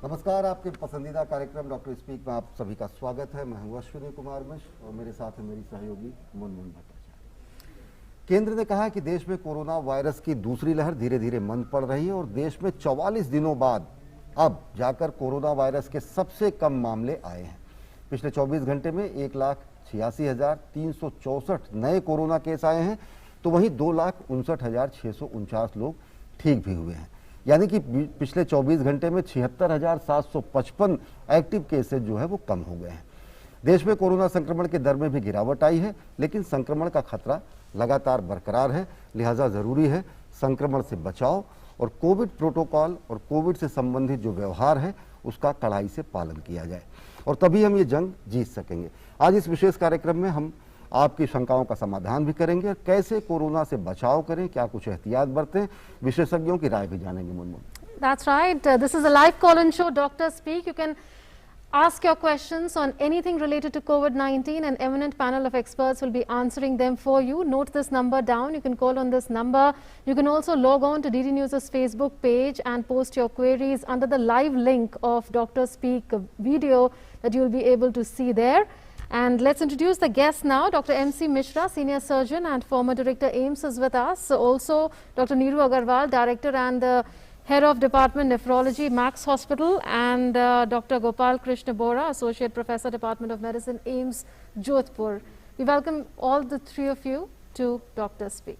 नमस्कार, आपके पसंदीदा कार्यक्रम डॉक्टर स्पीक में आप सभी का स्वागत है। मैं हूं अश्विनी कुमार मिश्र और मेरे साथ है मेरी सहयोगी मुनमुन भट्टाचार्य। केंद्र ने कहा है कि देश में कोरोना वायरस की दूसरी लहर धीरे धीरे मंद पड़ रही है और देश में 44 दिनों बाद अब जाकर कोरोना वायरस के सबसे कम मामले आए हैं। पिछले 24 घंटे में 1,86,364 नए कोरोना केस आए हैं, तो वहीं 2,59,649 लोग ठीक भी हुए हैं। यानी कि पिछले 24 घंटे में 76,755 एक्टिव केसेज जो है वो कम हो गए हैं। देश में कोरोना संक्रमण के दर में भी गिरावट आई है, लेकिन संक्रमण का खतरा लगातार बरकरार है। लिहाजा जरूरी है संक्रमण से बचाव और कोविड प्रोटोकॉल और कोविड से संबंधित जो व्यवहार है उसका कड़ाई से पालन किया जाए और तभी हम ये जंग जीत सकेंगे। आज इस विशेष कार्यक्रम में हम आपकी शंकाओं का समाधान भी करेंगे और कैसे कोरोना से बचाव करें, क्या कुछ एहतियात बरतें, विशेषज्ञों की राय भी जानेंगे। Munmun, That's right. This is a live call-in show, Dr. Speak. You can ask your questions on anything related to COVID-19. An eminent panel of experts will be answering them for you. Note this number down. You can call on this number. You can also log on to DD News' Facebook page and post your queries under the live link of Dr. Speak video that you will be able to see there. And let's introduce the guest now. Dr. M.C. Mishra, Senior Surgeon and former Director AIIMS is with us. Also, Dr. Neeru Agarwal, Director and the Head of Department Nephrology, Max Hospital, and Dr. Gopal Krishna Bora, Associate Professor, Department of Medicine, AIIMS, Jodhpur. We welcome all the three of you to Dr. Speak.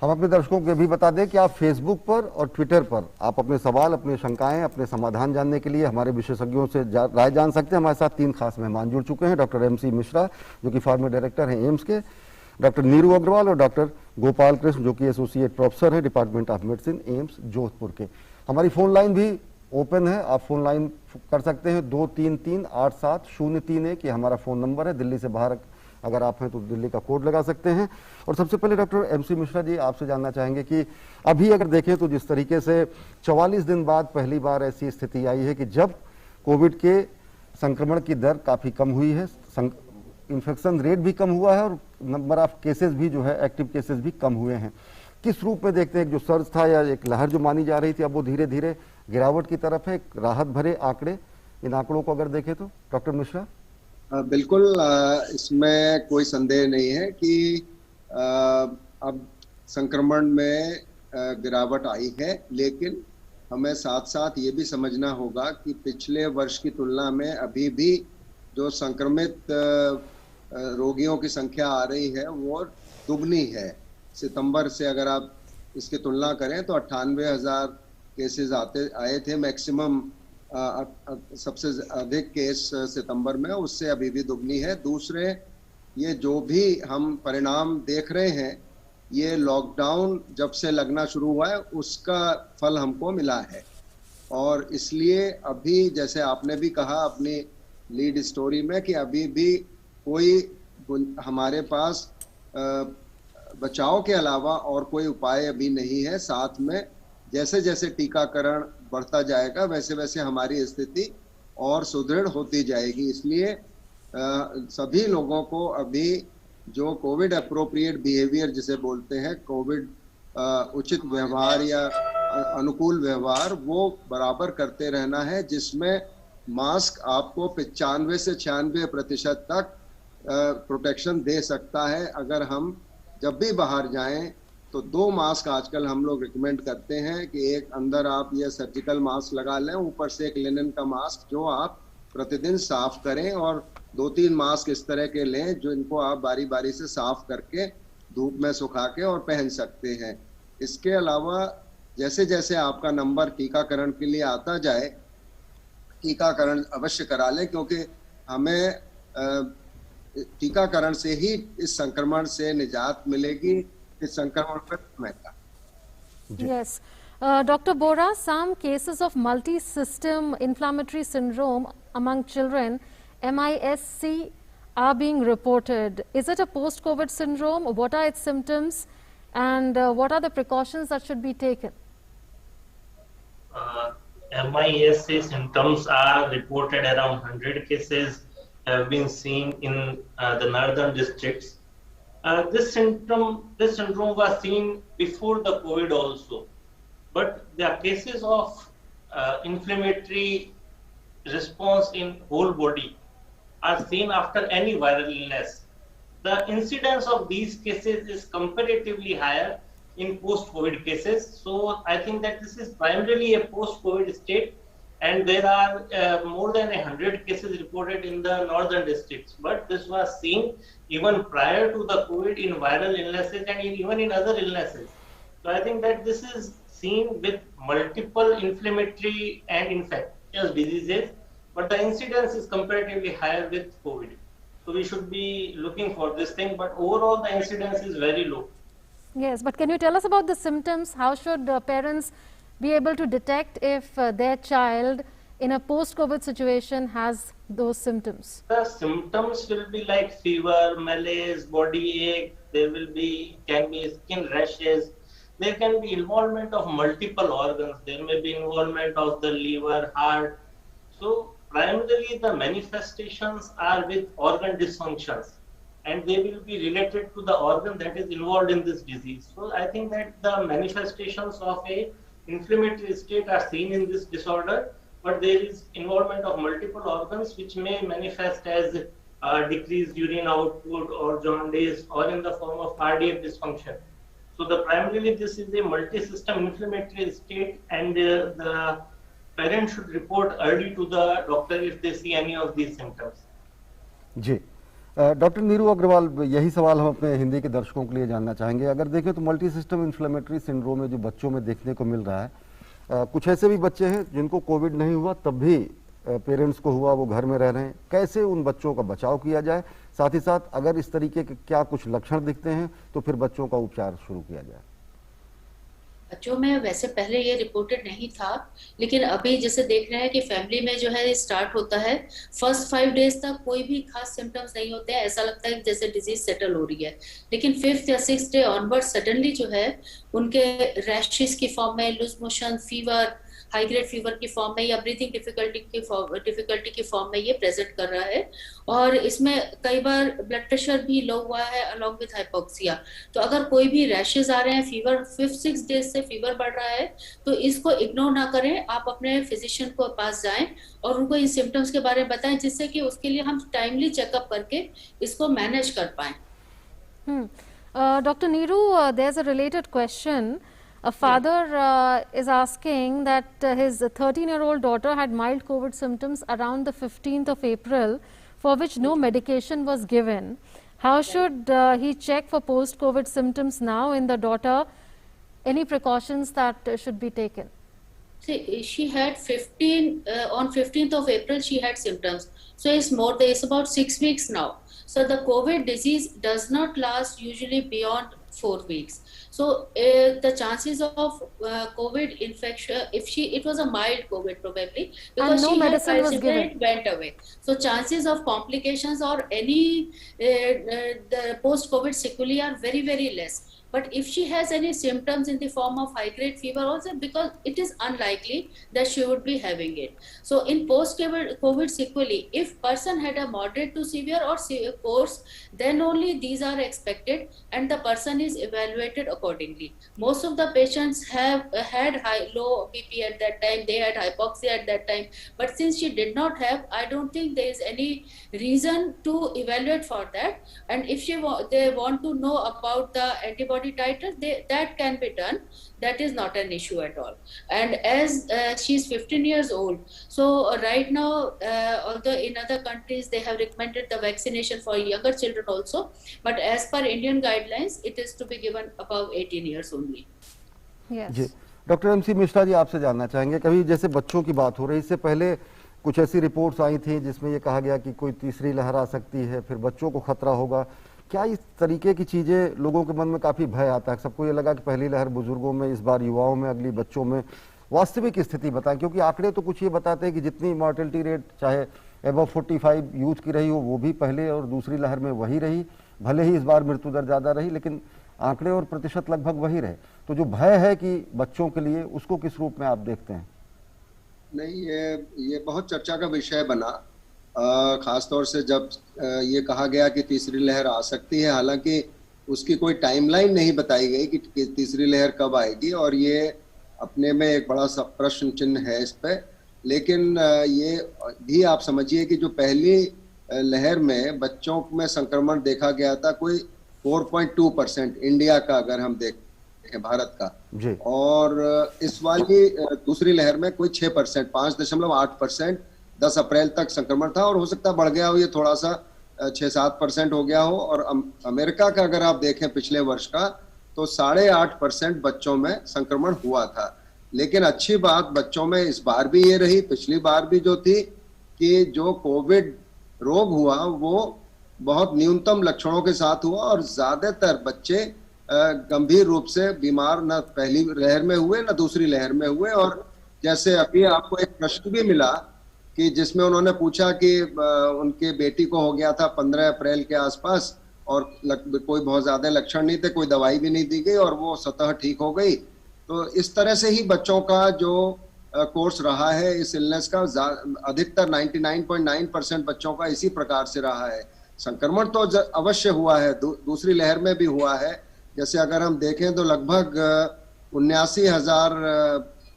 हम अपने दर्शकों को भी बता दें कि आप Facebook पर और ट्विटर पर आप अपने सवाल, अपने शंकाएं, अपने समाधान जानने के लिए हमारे विशेषज्ञों से राय जान सकते हैं। हमारे साथ 3 खास मेहमान जुड़ चुके हैं। Doctor M.C. मिश्रा जो कि फॉर्मर डायरेक्टर हैं एम्स के, डॉक्टर नीरू अग्रवाल और डॉक्टर गोपाल कृष्ण जो कि एसोसिएट प्रोफेसर है department of medicine AIIMS Jodhpur के। हमारी फोन लाइन भी ओपन है, आप फोन लाइन कर सकते हैं। 23387031 ये हमारा फोन नंबर है। दिल्ली से बाहर अगर आप हैं तो दिल्ली का कोड लगा सकते हैं। और सबसे पहले डॉक्टर M.C. मिश्रा जी, आपसे जानना चाहेंगे कि अभी अगर देखें तो जिस तरीके से 44 दिन बाद पहली बार ऐसी स्थिति आई है कि जब कोविड के संक्रमण की दर काफ़ी कम हुई है, इन्फेक्शन रेट भी कम हुआ है और नंबर ऑफ केसेस भी जो है एक्टिव केसेस भी कम हुए हैं, किस रूप में देखते हैं? एक जो सर्ज था या एक लहर जो मानी जा रही थी, अब वो धीरे धीरे गिरावट की तरफ है, राहत भरे आंकड़े, इन आंकड़ों को अगर देखें तो डॉक्टर मिश्रा? बिल्कुल, इसमें कोई संदेह नहीं है कि अब संक्रमण में गिरावट आई है, लेकिन हमें साथ साथ ये भी समझना होगा कि पिछले वर्ष की तुलना में अभी भी जो संक्रमित रोगियों की संख्या आ रही है वो दुगनी है। सितंबर से अगर आप इसकी तुलना करें तो 98,000 केसेस आए थे मैक्सिमम। सबसे अधिक केस सितंबर में, उससे अभी भी दुगनी है। दूसरे, ये जो भी हम परिणाम देख रहे हैं, ये लॉकडाउन जब से लगना शुरू हुआ है उसका फल हमको मिला है। और इसलिए अभी जैसे आपने भी कहा अपनी लीड स्टोरी में कि अभी भी कोई हमारे पास बचाव के अलावा और कोई उपाय अभी नहीं है। साथ में जैसे जैसे टीकाकरण बढ़ता जाएगा वैसे वैसे हमारी स्थिति और सुदृढ़ होती जाएगी। इसलिए सभी लोगों को अभी जो कोविड अप्रोप्रिएट बिहेवियर जिसे बोलते हैं, कोविड उचित व्यवहार या अनुकूल व्यवहार, वो बराबर करते रहना है, जिसमें मास्क आपको 95 से 96% तक प्रोटेक्शन दे सकता है। अगर हम जब भी बाहर जाएं तो 2 मास्क आजकल हम लोग रिकमेंड करते हैं कि एक अंदर आप ये सर्जिकल मास्क लगा लें, ऊपर से एक लिनन का मास्क जो आप प्रतिदिन साफ करें, और 2-3 मास्क इस तरह के लें जो इनको आप बारी बारी से साफ करके धूप में सुखा के और पहन सकते हैं। इसके अलावा जैसे जैसे आपका नंबर टीकाकरण के लिए आता जाए, टीकाकरण अवश्य करा लें, क्योंकि हमें टीकाकरण से ही इस संक्रमण से निजात मिलेगी। इस संक्रमण पर Yes. Dr. Bora, some cases of multi-system inflammatory syndrome among children, MIS-C, are being reported. Is it a post-COVID syndrome? What are its symptoms? And what are the precautions that should be taken? MIS-C symptoms are reported, around 100 cases have been seen in the northern districts. This syndrome was seen before the COVID also, but the cases of inflammatory response in whole body are seen after any viral illness. The incidence of these cases is comparatively higher in post-COVID cases. So I think that this is primarily a post-COVID state, and there are more than 100 cases reported in the northern districts. But this was seen even prior to the COVID in viral illnesses and even in other illnesses. So I think that this is seen with multiple inflammatory and infectious diseases, but the incidence is comparatively higher with COVID. So we should be looking for this thing, but overall the incidence is very low. Yes, but can you tell us about the symptoms? How should parents be able to detect if their child in a post-COVID situation has those symptoms? The symptoms will be like fever, malaise, body ache, can be skin rashes, there can be involvement of multiple organs, there may be involvement of the liver, heart. So primarily the manifestations are with organ dysfunctions, and they will be related to the organ that is involved in this disease. So I think that the manifestations of a inflammatory state are seen in this disorder, but there is involvement of multiple organs which may manifest as decreased urine output or jaundice or in the form of cardiac dysfunction. So primarily this is a multi-system inflammatory state, and the parent should report early to the doctor if they see any of these symptoms. जी, doctor Neeru Agarwal, यही सवाल हम अपने हिंदी के दर्शकों के लिए जानना चाहेंगे। अगर देखें तो मल्टी सिस्टम इन्फ्लेमेटरी सिंड्रोम में जो बच्चों में देखने को मिल रहा है, कुछ ऐसे भी बच्चे हैं जिनको कोविड नहीं हुआ तब भी पेरेंट्स को हुआ, वो घर में रह रहे हैं। कैसे उन बच्चों का बचाव किया जाए, साथ ही साथ अगर इस तरीके के क्या कुछ लक्षण दिखते हैं तो फिर बच्चों का उपचार शुरू किया जाए? बच्चों में वैसे पहले ये रिपोर्टेड नहीं था, लेकिन अभी जैसे देख रहे हैं कि फैमिली में जो है स्टार्ट होता है, फर्स्ट 5 डेज तक कोई भी खास सिम्टम्स नहीं होते हैं, ऐसा लगता है कि जैसे डिजीज सेटल हो रही है। लेकिन 5th या 6th डे ऑनवर्ड सडनली जो है उनके रैशेस की फॉर्म में, loose motion, fever, high grade fever की फॉर्म में या ब्रीथिंग डिफिकल्टी की फॉर्म में ये प्रेजेंट कर रहा है। और इसमें कई बार ब्लड प्रेशर भी लो हुआ है अलॉन्ग विद हाइपोक्सिया। तो अगर कोई भी रैशेज आ रहे हैं, फीवर 5-6 डेज से फीवर बढ़ रहा है, तो इसको इग्नोर ना करें, आप अपने फिजिशियन को पास जाएं और उनको इन सिम्टम्स के बारे में बताएं, जिससे कि उसके लिए हम टाइमली चेकअप करके इसको मैनेज कर पाएं। Dr. Neeru, there's a related question. A father is asking that his 13-year-old daughter had mild COVID symptoms around the 15th of April, for which no medication was given. How should he check for post-COVID symptoms now in the daughter? Any precautions that should be taken? See, she had on 15th of April, she had symptoms. So it's about 6 weeks now. So the COVID disease does not last usually beyond 4 weeks. So the chances of COVID infection, it was a mild COVID probably, because no she medicine had was given. it went away. So chances of complications or any the post-COVID sequelae are very, very less. But if she has any symptoms in the form of high-grade fever also, because it is unlikely that she would be having it. So in post-COVID sequelae, if person had a moderate to severe or course, then only these are expected and the person is evaluated accordingly. Most of the patients have had low BP at that time, they had hypoxia at that time. But since she did not have, I don't think there is any reason to evaluate for that. And if they want to know about the antibody titers, that can be done. That is not an issue at all. And as she's 15 years old, so right now, although in other countries they have recommended the vaccination for younger children also, but as per Indian guidelines, it is to be given above 18 years only. Yes. Ji, doctor MC Mishra ji, आपसे जानना चाहेंगे, कभी जैसे बच्चों की बात हो रही, इससे पहले कुछ ऐसी रिपोर्ट्स आई थी जिसमें ये कहा गया कि कोई तीसरी लहर आ सकती है, फिर बच्चों को खतरा होगा। क्या इस तरीके की चीज़ें लोगों के मन में काफ़ी भय आता है? सबको ये लगा कि पहली लहर बुजुर्गों में, इस बार युवाओं में, अगली बच्चों में। वास्तविक स्थिति बताएं, क्योंकि आंकड़े तो कुछ ये बताते हैं कि जितनी मॉर्टेलिटी रेट चाहे एबव 45 यूथ की रही हो, वो भी पहले और दूसरी लहर में वही रही, भले ही इस बार मृत्यु दर ज़्यादा रही, लेकिन आंकड़े और प्रतिशत लगभग वही रहे। तो जो भय है कि बच्चों के लिए, उसको किस रूप में आप देखते हैं? नहीं, ये बहुत चर्चा का विषय बना, खासतौर से जब ये कहा गया कि तीसरी लहर आ सकती है। हालांकि उसकी कोई टाइमलाइन नहीं बताई गई कि तीसरी लहर कब आएगी, और ये अपने में एक बड़ा सा प्रश्न चिन्ह है इस पे। लेकिन ये भी आप समझिए कि जो पहली लहर में बच्चों में संक्रमण देखा गया था कोई 4.2% इंडिया का, अगर हम देखें भारत का जी। और इस वाली दूसरी लहर में कोई 6%, 5.8% 10 अप्रैल तक संक्रमण था, और हो सकता है बढ़ गया हो, ये थोड़ा सा 6-7% हो गया हो। और अमेरिका का अगर आप देखें पिछले वर्ष का, तो 8.5% बच्चों में संक्रमण हुआ था। लेकिन अच्छी बात बच्चों में इस बार भी ये रही, पिछली बार भी जो थी, कि जो कोविड रोग हुआ वो बहुत न्यूनतम लक्षणों के साथ हुआ, और ज्यादातर बच्चे गंभीर रूप से बीमार न पहली लहर में हुए न दूसरी लहर में हुए। और जैसे अभी आपको एक प्रश्न भी मिला कि जिसमें उन्होंने पूछा कि उनके बेटी को हो गया था 15 अप्रैल के आसपास, और कोई बहुत ज्यादा लक्षण नहीं थे, कोई दवाई भी नहीं दी गई और वो स्वतः ठीक हो गई। तो इस तरह से ही बच्चों का जो कोर्स रहा है इस इलनेस का, अधिकतर 99.9% बच्चों का इसी प्रकार से रहा है। संक्रमण तो अवश्य हुआ है, दूसरी लहर में भी हुआ है। जैसे अगर हम देखें तो लगभग 79,000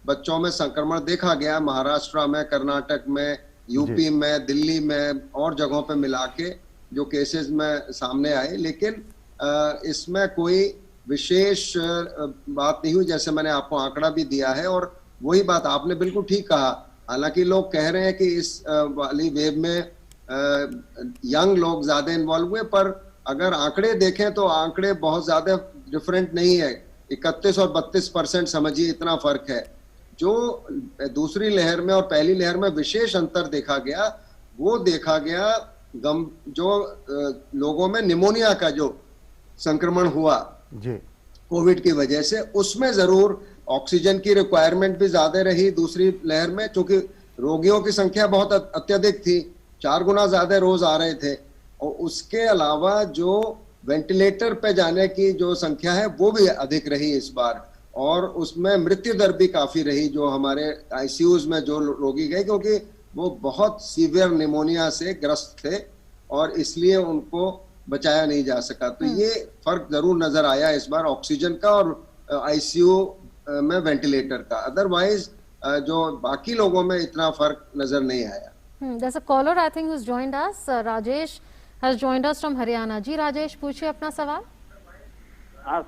बच्चों में संक्रमण देखा गया, महाराष्ट्र में, कर्नाटक में, यूपी में, दिल्ली में और जगहों पे मिला के जो केसेस में सामने आए। लेकिन इसमें कोई विशेष बात नहीं हुई, जैसे मैंने आपको आंकड़ा भी दिया है। और वही बात आपने बिल्कुल ठीक कहा, हालांकि लोग कह रहे हैं कि इस वाली वेव में यंग लोग ज्यादा इन्वॉल्व हुए, पर अगर आंकड़े देखें तो आंकड़े बहुत ज्यादा डिफरेंट नहीं है। 31 और 32% समझिए, इतना फर्क है। जो दूसरी लहर में और पहली लहर में विशेष अंतर देखा गया, वो देखा गया जो लोगों में निमोनिया का जो संक्रमण हुआ जी कोविड की वजह से, उसमें जरूर ऑक्सीजन की रिक्वायरमेंट भी ज्यादा रही दूसरी लहर में, क्योंकि रोगियों की संख्या बहुत अत्यधिक थी, 4 गुना ज्यादा रोज आ रहे थे। और उसके अलावा जो वेंटिलेटर पे जाने की जो संख्या है वो भी अधिक रही इस बार, और उसमें मृत्यु दर भी काफी रही जो हमारे आईसीयूज में जो रोगी गए, क्योंकि वो बहुत सीवियर निमोनिया से ग्रस्त थे और इसलिए उनको बचाया नहीं जा सका। तो ये फर्क जरूर नजर आया इस बार ऑक्सीजन का और आईसीयू में वेंटिलेटर का। अदरवाइज जो बाकी लोगों में इतना फर्क नजर नहीं आया। There's a caller I think who's joined us. Rajesh has joined us from Haryana. जी राजेश, पूछिए अपना सवाल। हाँ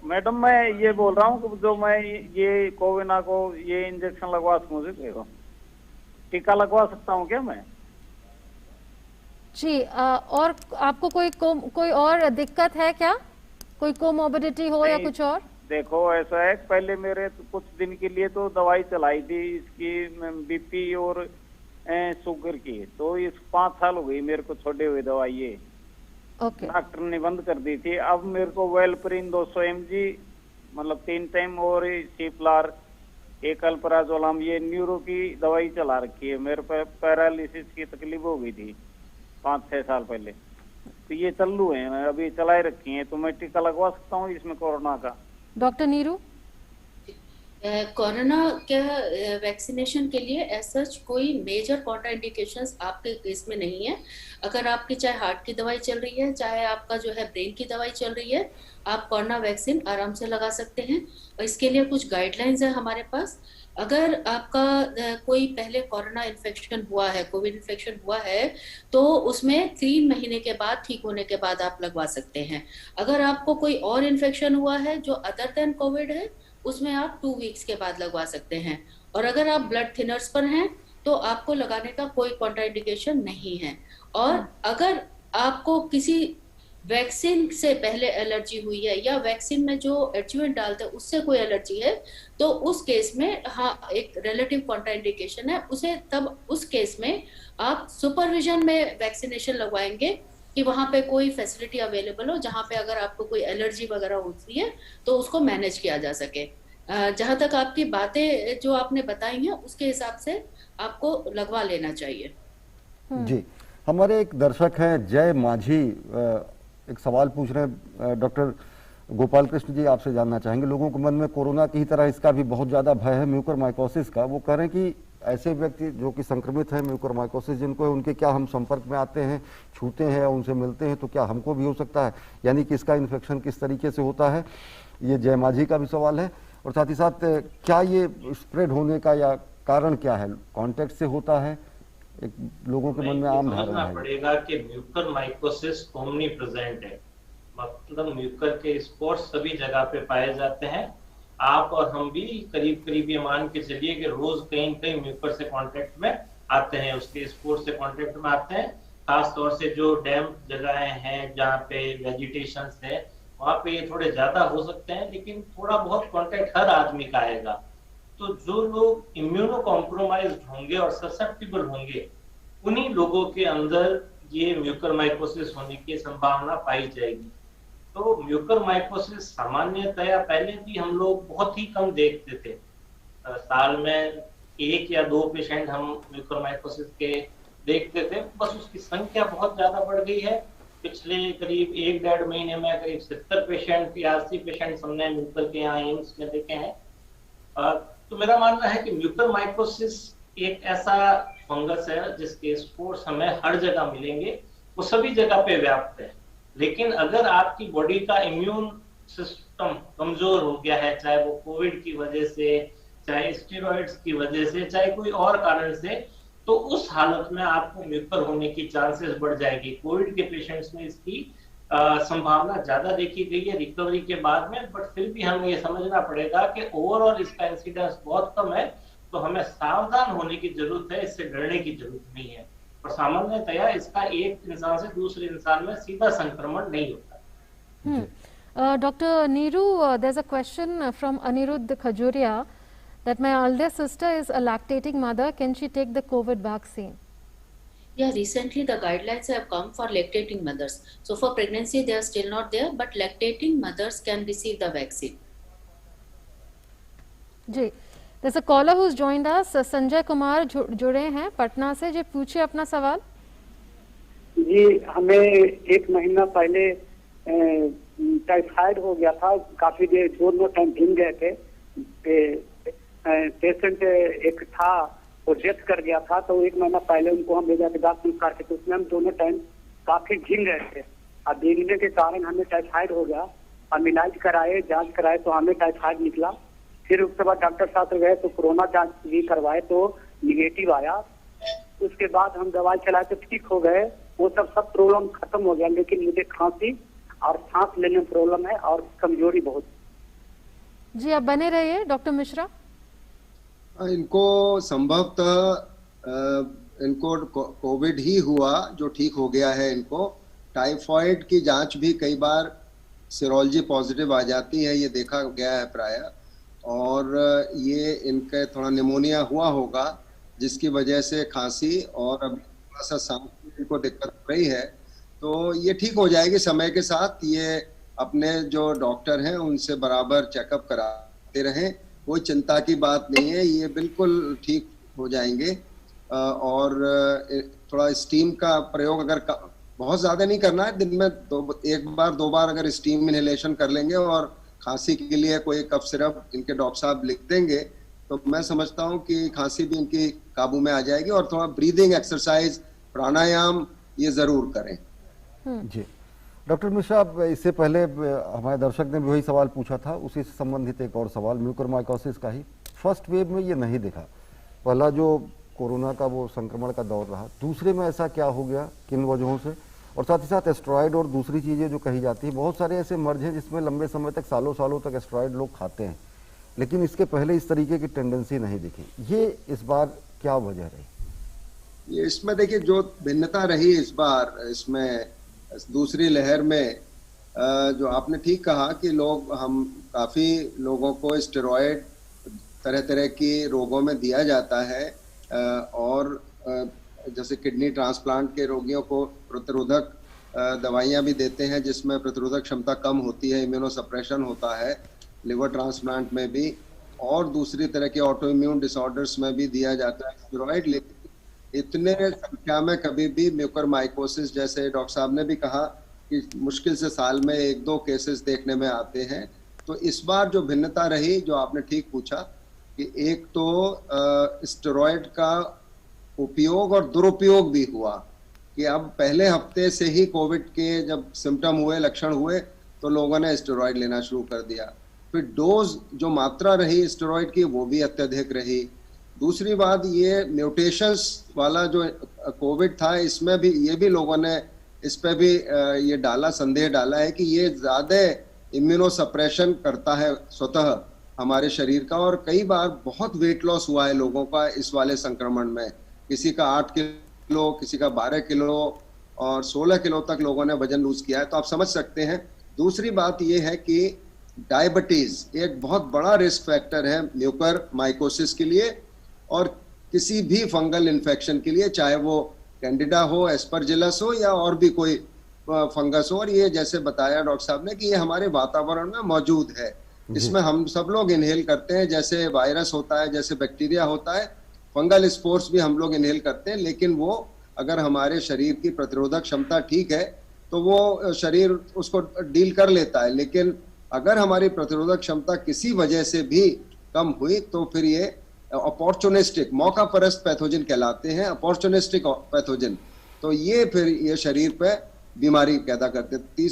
मैडम, मैं ये बोल रहा हूँ कि जो मैं ये कोविना को ये इंजेक्शन लगवा सकूँ, टीका लगवा सकता हूँ क्या मैं? जी, और आपको कोई और दिक्कत है क्या? कोई कोमोर्बिडिटी हो या कुछ और? देखो ऐसा है, पहले मेरे तो कुछ दिन के लिए तो दवाई चलाई थी इसकी, बीपी और शुगर की, तो इस 5 साल हो गई मेरे को छोड़े हुए दवाई ये। ओके। डॉक्टर ने बंद कर दी थी। अब मेरे को वेलप्रिन 200 mg मतलब 3 टाइम और सीप्लार, एक अल्प्राजोलम, ये न्यूरो की दवाई चला रखी है। मेरे पे पैरालिसिस की तकलीफ हो गई थी 5-6 साल पहले, तो ये चालू है, अभी चलाई रखी है। तो मैं टीका लगवा सकता हूँ इसमें कोरोना का? डॉक्टर नीरू, कोरोना के वैक्सीनेशन के लिए ऐसा कोई मेजर कॉन्ट्राइंडिकेशंस आपके केस में नहीं है। अगर आपकी चाहे हार्ट की दवाई चल रही है, चाहे आपका जो है ब्रेन की दवाई चल रही है, आप कोरोना वैक्सीन आराम से लगा सकते हैं। और इसके लिए कुछ गाइडलाइंस है हमारे पास। अगर आपका कोई पहले कोरोना इन्फेक्शन हुआ है, कोविड इन्फेक्शन हुआ है, तो उसमें 3 महीने के बाद, ठीक होने के बाद आप लगवा सकते हैं। अगर आपको कोई और इन्फेक्शन हुआ है जो अदर देन कोविड है, उसमें आप 2 वीक्स के बाद लगवा सकते हैं। और अगर आप ब्लड थिनर्स पर हैं तो आपको लगाने का कोई कॉन्ट्राइंडिकेशन नहीं है। और अगर आपको किसी वैक्सीन से पहले एलर्जी हुई है या वैक्सीन में जो एडजुवेंट डालते हैं उससे कोई एलर्जी है, तो उस केस में हाँ एक रिलेटिव कॉन्ट्राइंडिकेशन है, उसे तब उस केस में आप सुपरविजन में वैक्सीनेशन लगवाएंगे कि वहां पे कोई फैसिलिटी अवेलेबल हो जहां पे अगर आपको कोई एलर्जी वगैरह होती है तो उसको मैनेज किया जा सके। जहां तक आपकी बातें जो आपने बताई हैं उसके हिसाब से आपको लगवा लेना चाहिए। जी, हमारे एक दर्शक हैं जय माझी, एक सवाल पूछ रहे हैं। डॉक्टर गोपाल कृष्ण जी आपसे जानना चाहेंगे, लोगों के मन में कोरोना की तरह इसका भी बहुत ज़्यादा भय है, म्यूकोरमाइकोसिस का। वो कह रहे हैं कि ऐसे व्यक्ति जो कि संक्रमित है म्यूकोरमाइकोसिस जिनको है, उनके क्या हम संपर्क में आते हैं, छूते हैं या उनसे मिलते हैं, तो क्या हमको भी हो सकता है? यानी कि इसका इन्फेक्शन किस तरीके से होता है, ये जय माझी का भी सवाल है। और साथ ही साथ क्या ये स्प्रेड होने का या कारण क्या है, कांटेक्ट से होता है? एक लोगों के मन में आम धारणा समझना है। पड़ेगा कि म्यूकर माइकोसिस ओमनी प्रेजेंट है, मतलब म्यूकर के स्पॉट्स सभी जगह पे पाए जाते हैं। आप और हम भी करीब करीब ये मान के चलिए कि रोज कहीं न कहीं म्यूकर से कांटेक्ट में आते हैं, उसके स्पोर्स से कांटेक्ट में आते हैं। खास तौर से जो डैम्प जगहें हैं जहाँ पे वेजिटेशन है वहां पे ये थोड़े ज्यादा हो सकते हैं, लेकिन थोड़ा बहुत कांटेक्ट हर आदमी का आएगा। तो जो लोग इम्यूनो कॉम्प्रोमाइज्ड होंगे और ससेप्टिबल होंगे, उन्हीं लोगों के अंदर ये म्यूकर माइकोसिस होने की संभावना पाई जाएगी। तो म्यूकर माइकोसिस सामान्यतया पहले भी हम लोग बहुत ही कम देखते थे, साल में 1 या 2 पेशेंट हम म्यूकर माइकोसिस के देखते थे, बस उसकी संख्या बहुत ज्यादा बढ़ गई है। पिछले करीब 1-1.5 महीने में करीब 70 पेशेंट या 80 पेशेंट हमने म्यूकर के यहाँ एम्स में देखे हैं। तो मेरा मानना है कि म्यूकर माइकोसिस एक ऐसा फंगस है जिसके स्पोर्स हमें हर जगह मिलेंगे, वो सभी जगह पे व्याप्त है। लेकिन अगर आपकी बॉडी का इम्यून सिस्टम कमजोर हो गया है, चाहे वो कोविड की वजह से, चाहे स्टेरॉइड्स की वजह से, चाहे कोई और कारण से, तो उस हालत में आपको म्यूकर होने की चांसेस बढ़ जाएगी। कोविड के पेशेंट्स में इसकी संभावना ज्यादा देखी गई है रिकवरी के बाद में, बट फिर भी हमें ये समझना पड़ेगा कि ओवरऑल इसका इंसिडेंस बहुत कम है, तो हमें सावधान होने की जरूरत है, इससे डरने की जरूरत नहीं है। और सामान्यतया इसका एक इंसान से दूसरे इंसान में सीधा संक्रमण नहीं होता। Dr. Neeru, there's a question from Anirudh Khajuria that my eldest sister is a lactating mother. Can she take the COVID vaccine? Yeah, recently the guidelines have come for lactating mothers. So for pregnancy, they are still not there, but lactating mothers can receive the vaccine. Ji, there's a caller who's joined us. Sanjay Kumar जुड़े हैं पटना से। जी, पूछिए अपना सवाल। जी, हमें 1 महीना पहले typhoid हो गया था, काफी देर दोनों टाइम घिन गए थे। पेशेंट एक था वो डेथ कर गया था, तो 1 महीना पहले उनको हम ले जाके दांत संस्कार के, तो उसमें हम दोनों टाइम काफी घिन गए थे। अब भीगने के कारण हमें टाइफाइड हो गया। हम इलाज कराए, जांच कराए तो हमें टाइफाइड निकला। फिर उसके बाद डॉक्टर साहब गए तो कोरोना जांच भी करवाए तो निगेटिव आया। उसके बाद हम दवाई चलाए तो ठीक हो गए, वो सब प्रॉब्लम खत्म हो गया। लेकिन मुझे खांसी और सांस लेने में प्रॉब्लम है और कमजोरी बहुत। जी, आप बने रहिए डॉक्टर मिश्रा। इनको संभवतः इनको कोविड ही हुआ जो ठीक हो गया है। इनको टाइफाइड की जांच भी कई बार सीरोलॉजी पॉजिटिव आ जाती है, ये देखा गया है प्राय। और ये इनका थोड़ा निमोनिया हुआ होगा जिसकी वजह से खांसी और अब थोड़ा सा सांस इनको दिक्कत हो रही है। तो ये ठीक हो जाएगी समय के साथ। ये अपने जो डॉक्टर हैं उनसे बराबर चेकअप कराते रहें, कोई चिंता की बात नहीं है, ये बिल्कुल ठीक हो जाएंगे। और थोड़ा स्टीम का प्रयोग अगर बहुत ज्यादा नहीं करना है, दिन में 1-2 बार अगर स्टीम इनहेलेशन कर लेंगे और खांसी के लिए कोई कफ सिरप इनके डॉक्टर साहब लिख देंगे, तो मैं समझता हूं कि खांसी भी इनकी काबू में आ जाएगी। और थोड़ा ब्रीदिंग एक्सरसाइज, प्राणायाम ये जरूर करें। जी डॉक्टर मिश्रा, इससे पहले हमारे दर्शक ने भी वही सवाल पूछा था, उसी से संबंधित एक और सवाल म्यूकोरमाइकोसिस का ही। फर्स्ट वेव में ये नहीं दिखा, पहला जो कोरोना का वो संक्रमण का दौर रहा, दूसरे में ऐसा क्या हो गया, किन वजहों से? और साथ ही साथ एस्टेरॉयड और दूसरी चीज़ें जो कही जाती है, बहुत सारे ऐसे मर्ज हैं जिसमें लंबे समय तक सालों सालों तक एस्टेरॉयड लोग खाते हैं, लेकिन इसके पहले इस तरीके की टेंडेंसी नहीं दिखी। ये इस बार क्या वजह रही? ये इसमें देखिए जो भिन्नता रही इस बार, इसमें दूसरी लहर में जो आपने ठीक कहा कि हम काफी लोगों को स्टेरॉयड तरह तरह की रोगों में दिया जाता है। और जैसे किडनी ट्रांसप्लांट के रोगियों को प्रतिरोधक दवाइयां भी देते हैं जिसमें प्रतिरोधक क्षमता कम होती है, इम्यूनो सप्रेशन होता है। लिवर ट्रांसप्लांट में भी और दूसरी तरह के ऑटो इम्यून डिसऑर्डर्स में भी दिया जाता है स्टेरॉयड। लेकिन इतने संख्या में कभी भी म्यूकोरमाइकोसिस, जैसे डॉक्टर साहब ने भी कहा कि मुश्किल से साल में 1-2 केसेस देखने में आते हैं। तो इस बार जो भिन्नता रही, जो आपने ठीक पूछा, कि एक तो स्टेरॉयड का उपयोग और दुरुपयोग भी हुआ कि अब पहले हफ्ते से ही कोविड के जब सिम्टम हुए, लक्षण हुए, तो लोगों ने स्टेरॉयड लेना शुरू कर दिया। फिर डोज जो मात्रा रही स्टेरॉइड की वो भी अत्यधिक रही। दूसरी बात, ये म्यूटेशंस वाला जो कोविड था, इसमें भी ये भी लोगों ने इस पे भी ये संदेह डाला है कि ये ज्यादा इम्यूनो सप्रेशन करता है स्वतः हमारे शरीर का, और कई बार बहुत वेट लॉस हुआ है लोगों का इस वाले संक्रमण में। किसी का 8 किलो, किसी का 12 किलो और 16 किलो तक लोगों ने वजन लूज किया है, तो आप समझ सकते हैं। दूसरी बात ये है कि डायबिटीज एक बहुत बड़ा रिस्क फैक्टर है म्यूकर माइकोसिस के लिए और किसी भी फंगल इन्फेक्शन के लिए, चाहे वो कैंडिडा हो, एस्परजिलस हो या और भी कोई फंगस हो। और ये जैसे बताया डॉक्टर साहब ने कि ये हमारे वातावरण में मौजूद है, इसमें हम सब लोग इनहेल करते हैं, जैसे वायरस होता है, जैसे बैक्टीरिया होता है, फंगल स्पोर्स भी हम लोग इनहेल करते हैं। लेकिन वो अगर हमारे शरीर की प्रतिरोधक क्षमता ठीक है तो वो शरीर उसको डील कर लेता है। लेकिन अगर हमारी प्रतिरोधक क्षमता किसी वजह से भी कम हुई तो फिर ये अपॉर्चुनिस्टिक, मौका परस्त पैथोजन कहलाते हैं, अपॉर्चुनिस्टिक पैथोजन। तो ये फिर ये शरीर पे बीमारी पैदा करते।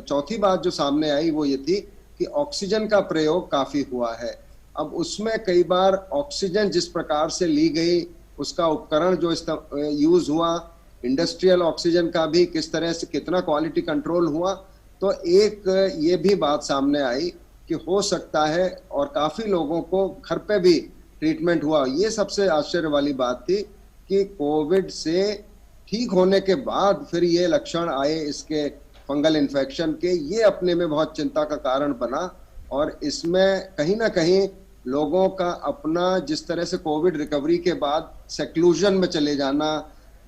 चौथी बात जो सामने आई वो ये थी कि ऑक्सीजन का प्रयोग काफी हुआ है। अब उसमें कई बार ऑक्सीजन जिस प्रकार से ली गई, उसका उपकरण जो यूज हुआ, इंडस्ट्रियल ऑक्सीजन का भी किस तरह से कितना क्वालिटी कंट्रोल हुआ, तो एक ये भी बात सामने आई कि हो सकता है और काफी लोगों को घर पे भी ट्रीटमेंट हुआ। ये सबसे आश्चर्य वाली बात थी कि कोविड से ठीक होने के बाद फिर ये लक्षण आए इसके फंगल इन्फेक्शन के, ये अपने में बहुत चिंता का कारण बना। और इसमें कहीं ना कहीं लोगों का अपना जिस तरह से कोविड रिकवरी के बाद सेक्लूजन में चले जाना,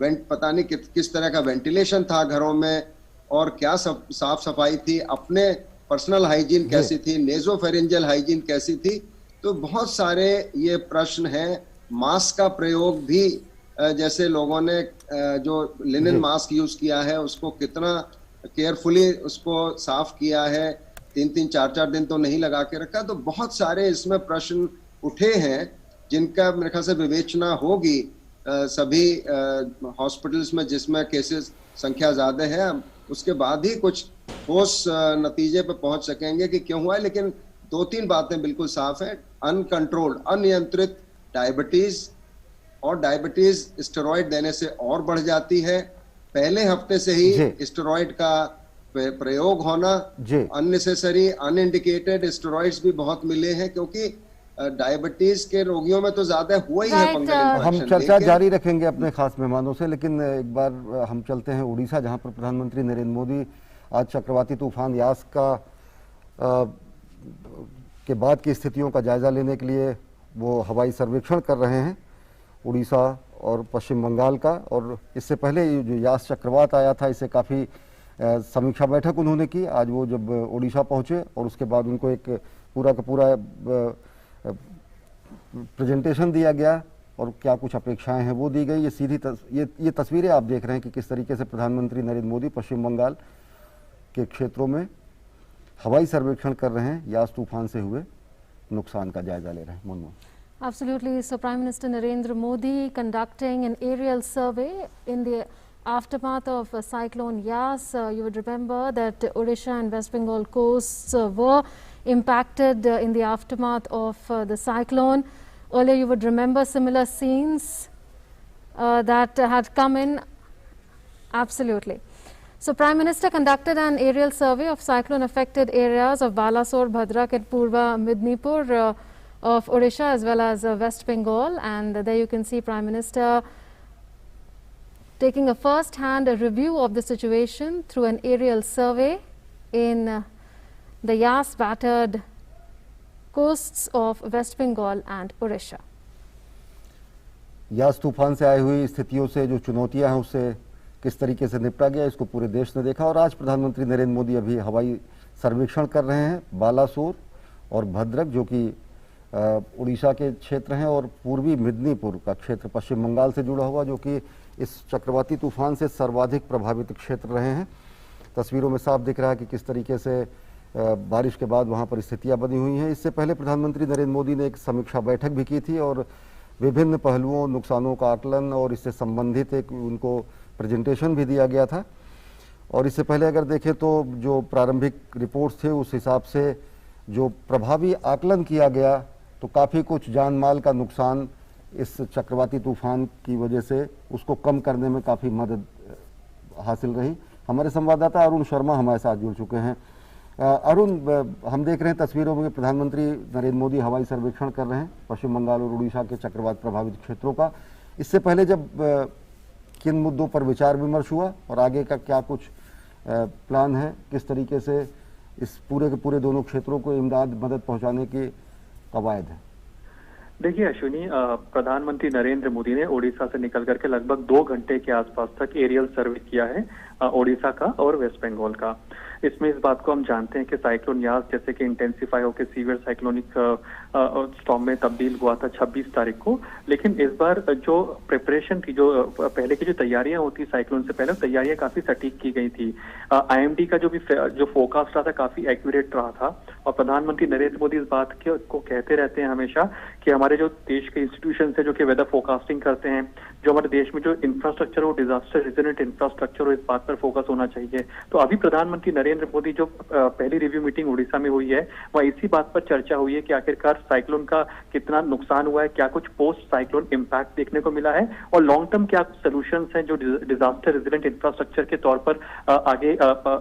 पता नहीं किस तरह का वेंटिलेशन था घरों में और क्या साफ सफाई थी, अपने पर्सनल हाइजीन कैसी थी, नेजोफेरेंजियल हाइजीन कैसी थी, तो बहुत सारे ये प्रश्न हैं। मास्क का प्रयोग भी जैसे लोगों ने जो लिनन मास्क यूज किया है उसको कितना केयरफुली उसको साफ किया है, 3-3, 4-4 दिन तो नहीं लगा के रखा। तो बहुत सारे इसमें प्रश्न उठे हैं जिनका मेरे ख्याल से विवेचना होगी सभी हॉस्पिटल्स में जिसमें केसेस संख्या ज्यादा है, उसके बाद ही कुछ ठोस नतीजे पे पहुंच सकेंगे कि क्यों हुआ है। लेकिन 2-3 बातें बिल्कुल साफ है। अनकंट्रोल्ड, अनियंत्रित डायबिटीज, और डायबिटीज स्टेरॉइड देने से और बढ़ जाती है। पहले हफ्ते से ही स्टेरॉइड का प्रयोग होना, अननेसेसरी अनइंडिकेटेड स्टेरॉइड्स भी बहुत मिले हैं, क्योंकि डायबिटीज के रोगियों में तो ज्यादा हुआ ही है फंगल इन्फेक्शन। हम चर्चा जारी रखेंगे अपने खास मेहमानों से, लेकिन एक बार हम चलते हैं उड़ीसा, जहां पर प्रधानमंत्री नरेंद्र मोदी आज चक्रवाती तूफान यास के बाद की स्थितियों का जायजा लेने के लिए वो हवाई सर्वेक्षण कर रहे हैं उड़ीसा और पश्चिम बंगाल का। और इससे पहले जो यास चक्रवात आया था, इससे काफ़ी समीक्षा बैठक उन्होंने की। आज वो जब उड़ीसा पहुंचे और उसके बाद उनको एक पूरा का पूरा प्रेजेंटेशन दिया गया और क्या कुछ अपेक्षाएं हैं वो दी गई। ये सीधी ये तस्वीरें आप देख रहे हैं कि किस तरीके से प्रधानमंत्री नरेंद्र मोदी पश्चिम बंगाल के क्षेत्रों में हवाई सर्वेक्षण कर रहे हैं, यास तूफान से हुए नुकसान का जायजा ले रहे हैं। Manmohan. Absolutely. So Prime Minister Narendra Modi conducting an aerial survey in the aftermath of cyclone Yas. You would remember that Odisha and West Bengal coasts were impacted in the aftermath of the cyclone. Earlier you would remember similar scenes that had come in. Absolutely. So Prime Minister conducted an aerial survey of cyclone affected areas of Balasore, Bhadrak and Purva Midnipur of Odisha as well as West Bengal, and there you can see Prime Minister taking a first-hand review of the situation through an aerial survey in the Yas battered coasts of West Bengal and Odisha. यास तूफान से आई हुई स्थितियों से जो चुनौतियां हैं उससे किस तरीके से निपटा गया, इसको पूरे देश ने देखा। और आज प्रधानमंत्री नरेंद्र मोदी अभी हवाई सर्वेक्षण कर रहे हैं बालासोर और भद्रक, जो कि उड़ीसा के क्षेत्र हैं, और पूर्वी मिदनीपुर का क्षेत्र पश्चिम बंगाल से जुड़ा हुआ, जो कि इस चक्रवाती तूफान से सर्वाधिक प्रभावित क्षेत्र रहे हैं। तस्वीरों में साफ दिख रहा है कि किस तरीके से बारिश के बाद वहां पर स्थितियां बनी हुई हैं। इससे पहले प्रधानमंत्री नरेंद्र मोदी ने एक समीक्षा बैठक भी की थी और विभिन्न पहलुओं, नुकसानों का आकलन और इससे संबंधित एक उनको प्रेजेंटेशन भी दिया गया था। और इससे पहले अगर देखें तो जो प्रारंभिक रिपोर्ट्स थे उस हिसाब से जो प्रभावी आकलन किया गया तो काफ़ी कुछ जान माल का नुकसान इस चक्रवाती तूफान की वजह से उसको कम करने में काफ़ी मदद हासिल रही। हमारे संवाददाता अरुण शर्मा हमारे साथ जुड़ चुके हैं। अरुण, हम देख रहे हैं तस्वीरों में प्रधानमंत्री नरेंद्र मोदी हवाई सर्वेक्षण कर रहे हैं पश्चिम बंगाल और उड़ीसा के चक्रवात प्रभावित क्षेत्रों का। इससे पहले जब किन मुद्दों पर विचार विमर्श हुआ और आगे का क्या कुछ प्लान है, किस तरीके से इस पूरे के पूरे दोनों क्षेत्रों को इमदाद मदद पहुंचाने की कवायद है? देखिए अश्विनी, प्रधानमंत्री नरेंद्र मोदी ने ओडिशा से निकल करके लगभग 2 घंटे के आसपास तक एरियल सर्वे किया है ओडिशा का और वेस्ट बंगाल का। इसमें इस बात को हम जानते हैं कि साइक्लोन यास जैसे कि इंटेंसिफाई होकर सीवियर साइक्लोनिक स्टॉर्म में तब्दील हुआ था 26 तारीख को, लेकिन इस बार जो प्रिपरेशन थी, जो पहले की जो तैयारियां होती साइक्लोन से पहले, तैयारियां काफी सटीक की गई थी। IMD का जो फोरकास्ट रहा था काफी एक्यूरेट रहा था। और प्रधानमंत्री नरेंद्र मोदी इस बात को कहते रहते हैं हमेशा कि हमारे जो देश के इंस्टीट्यूशन है जो कि वेदर फोरकास्टिंग करते हैं, जो हमारे देश में जो इंफ्रास्ट्रक्चर हो डिजास्टर रेजिलेंट इंफ्रास्ट्रक्चर हो, इस बात पर फोकस होना चाहिए। तो अभी प्रधानमंत्री नरेंद्र मोदी जो पहली रिव्यू मीटिंग उड़ीसा में हुई है वह इसी बात पर चर्चा हुई है कि आखिरकार साइक्लोन का कितना नुकसान हुआ है, क्या कुछ पोस्ट साइक्लोन इम्पैक्ट देखने को मिला है और लॉन्ग टर्म क्या सोल्यूशंस हैं जो डिजास्टर रेजिलेंट इंफ्रास्ट्रक्चर के तौर पर आगे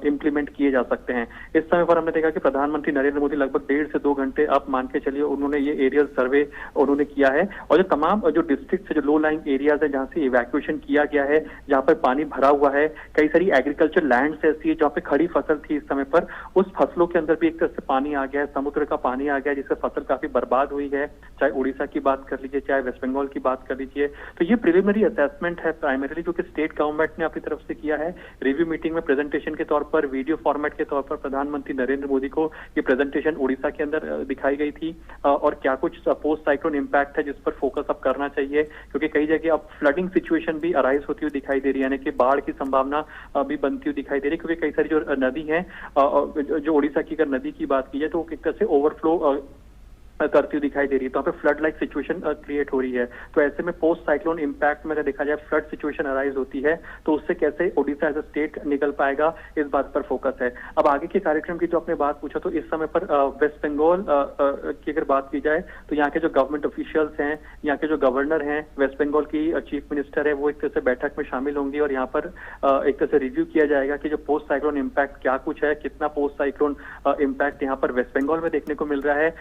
इंप्लीमेंट किए जा सकते हैं। इस समय पर हमने देखा कि प्रधानमंत्री नरेंद्र मोदी लगभग 1.5 से 2 घंटे आप मान के चलिए उन्होंने ये एरियल सर्वे उन्होंने किया है। और जो तमाम जो डिस्ट्रिक्ट है, जो लो लाइंग एरियाज है जहां से इवैक्यूएशन किया गया है, जहां पर पानी भरा हुआ है, कई सारी एग्रीकल्चर लैंड्स ऐसी है जहाँ पे खड़ी फसल थी इस समय पर, उस फसलों के अंदर भी एक तरह से पानी आ गया है, समुद्र का पानी आ गया है जिससे फसल काफी बर्बाद हुई है। चाहे उड़ीसा की बात कर लीजिए, चाहे वेस्ट बंगाल की बात कर लीजिए। तो ये प्रिलिमिनरी असेसमेंट है प्राइमरीली जो कि स्टेट गवर्नमेंट ने अपनी तरफ से किया है। रिव्यू मीटिंग में प्रेजेंटेशन के तौर पर, वीडियो फॉर्मेट के तौर पर प्रधानमंत्री नरेंद्र मोदी को ये प्रेजेंटेशन उड़ीसा के अंदर दिखाई गई थी। और क्या कुछ पोस्ट साइक्लोन इम्पैक्ट है जिस पर फोकस अब करना चाहिए, क्योंकि कई जगह अब फ्लडिंग सिचुएशन भी अराइज होती हुई दिखाई दे रही है, यानी कि बाढ़ की संभावना भी बनती हुई दिखाई दे रही है। क्योंकि कई सारी जो नदी है, जो उड़ीसा की अगर नदी की बात की जाए तो वो एक तरह से ओवरफ्लो करती हुई दिखाई दे रही है, तो यहाँ पे फ्लड लाइक सिचुएशन क्रिएट हो रही है। तो ऐसे में पोस्ट साइक्लोन इम्पैक्ट में अगर देखा जाए फ्लड सिचुएशन अराइज होती है तो उससे कैसे ओडिशा एज अ स्टेट निकल पाएगा, इस बात पर फोकस है। अब आगे के कार्यक्रम की जो आपने बात पूछा, तो इस समय पर वेस्ट बंगाल की अगर बात की जाए तो यहाँ के जो गवर्नमेंट ऑफिशियल्स हैं, यहाँ के जो गवर्नर हैं, वेस्ट बंगाल की चीफ मिनिस्टर है, वो एक तरह से बैठक में शामिल होंगी और यहाँ पर एक तरह से रिव्यू किया जाएगा कि जो पोस्ट साइक्लोन इम्पैक्ट क्या कुछ है, कितना पोस्ट साइक्लोन इम्पैक्ट यहाँ पर वेस्ट बंगाल में देखने को मिल रहा है,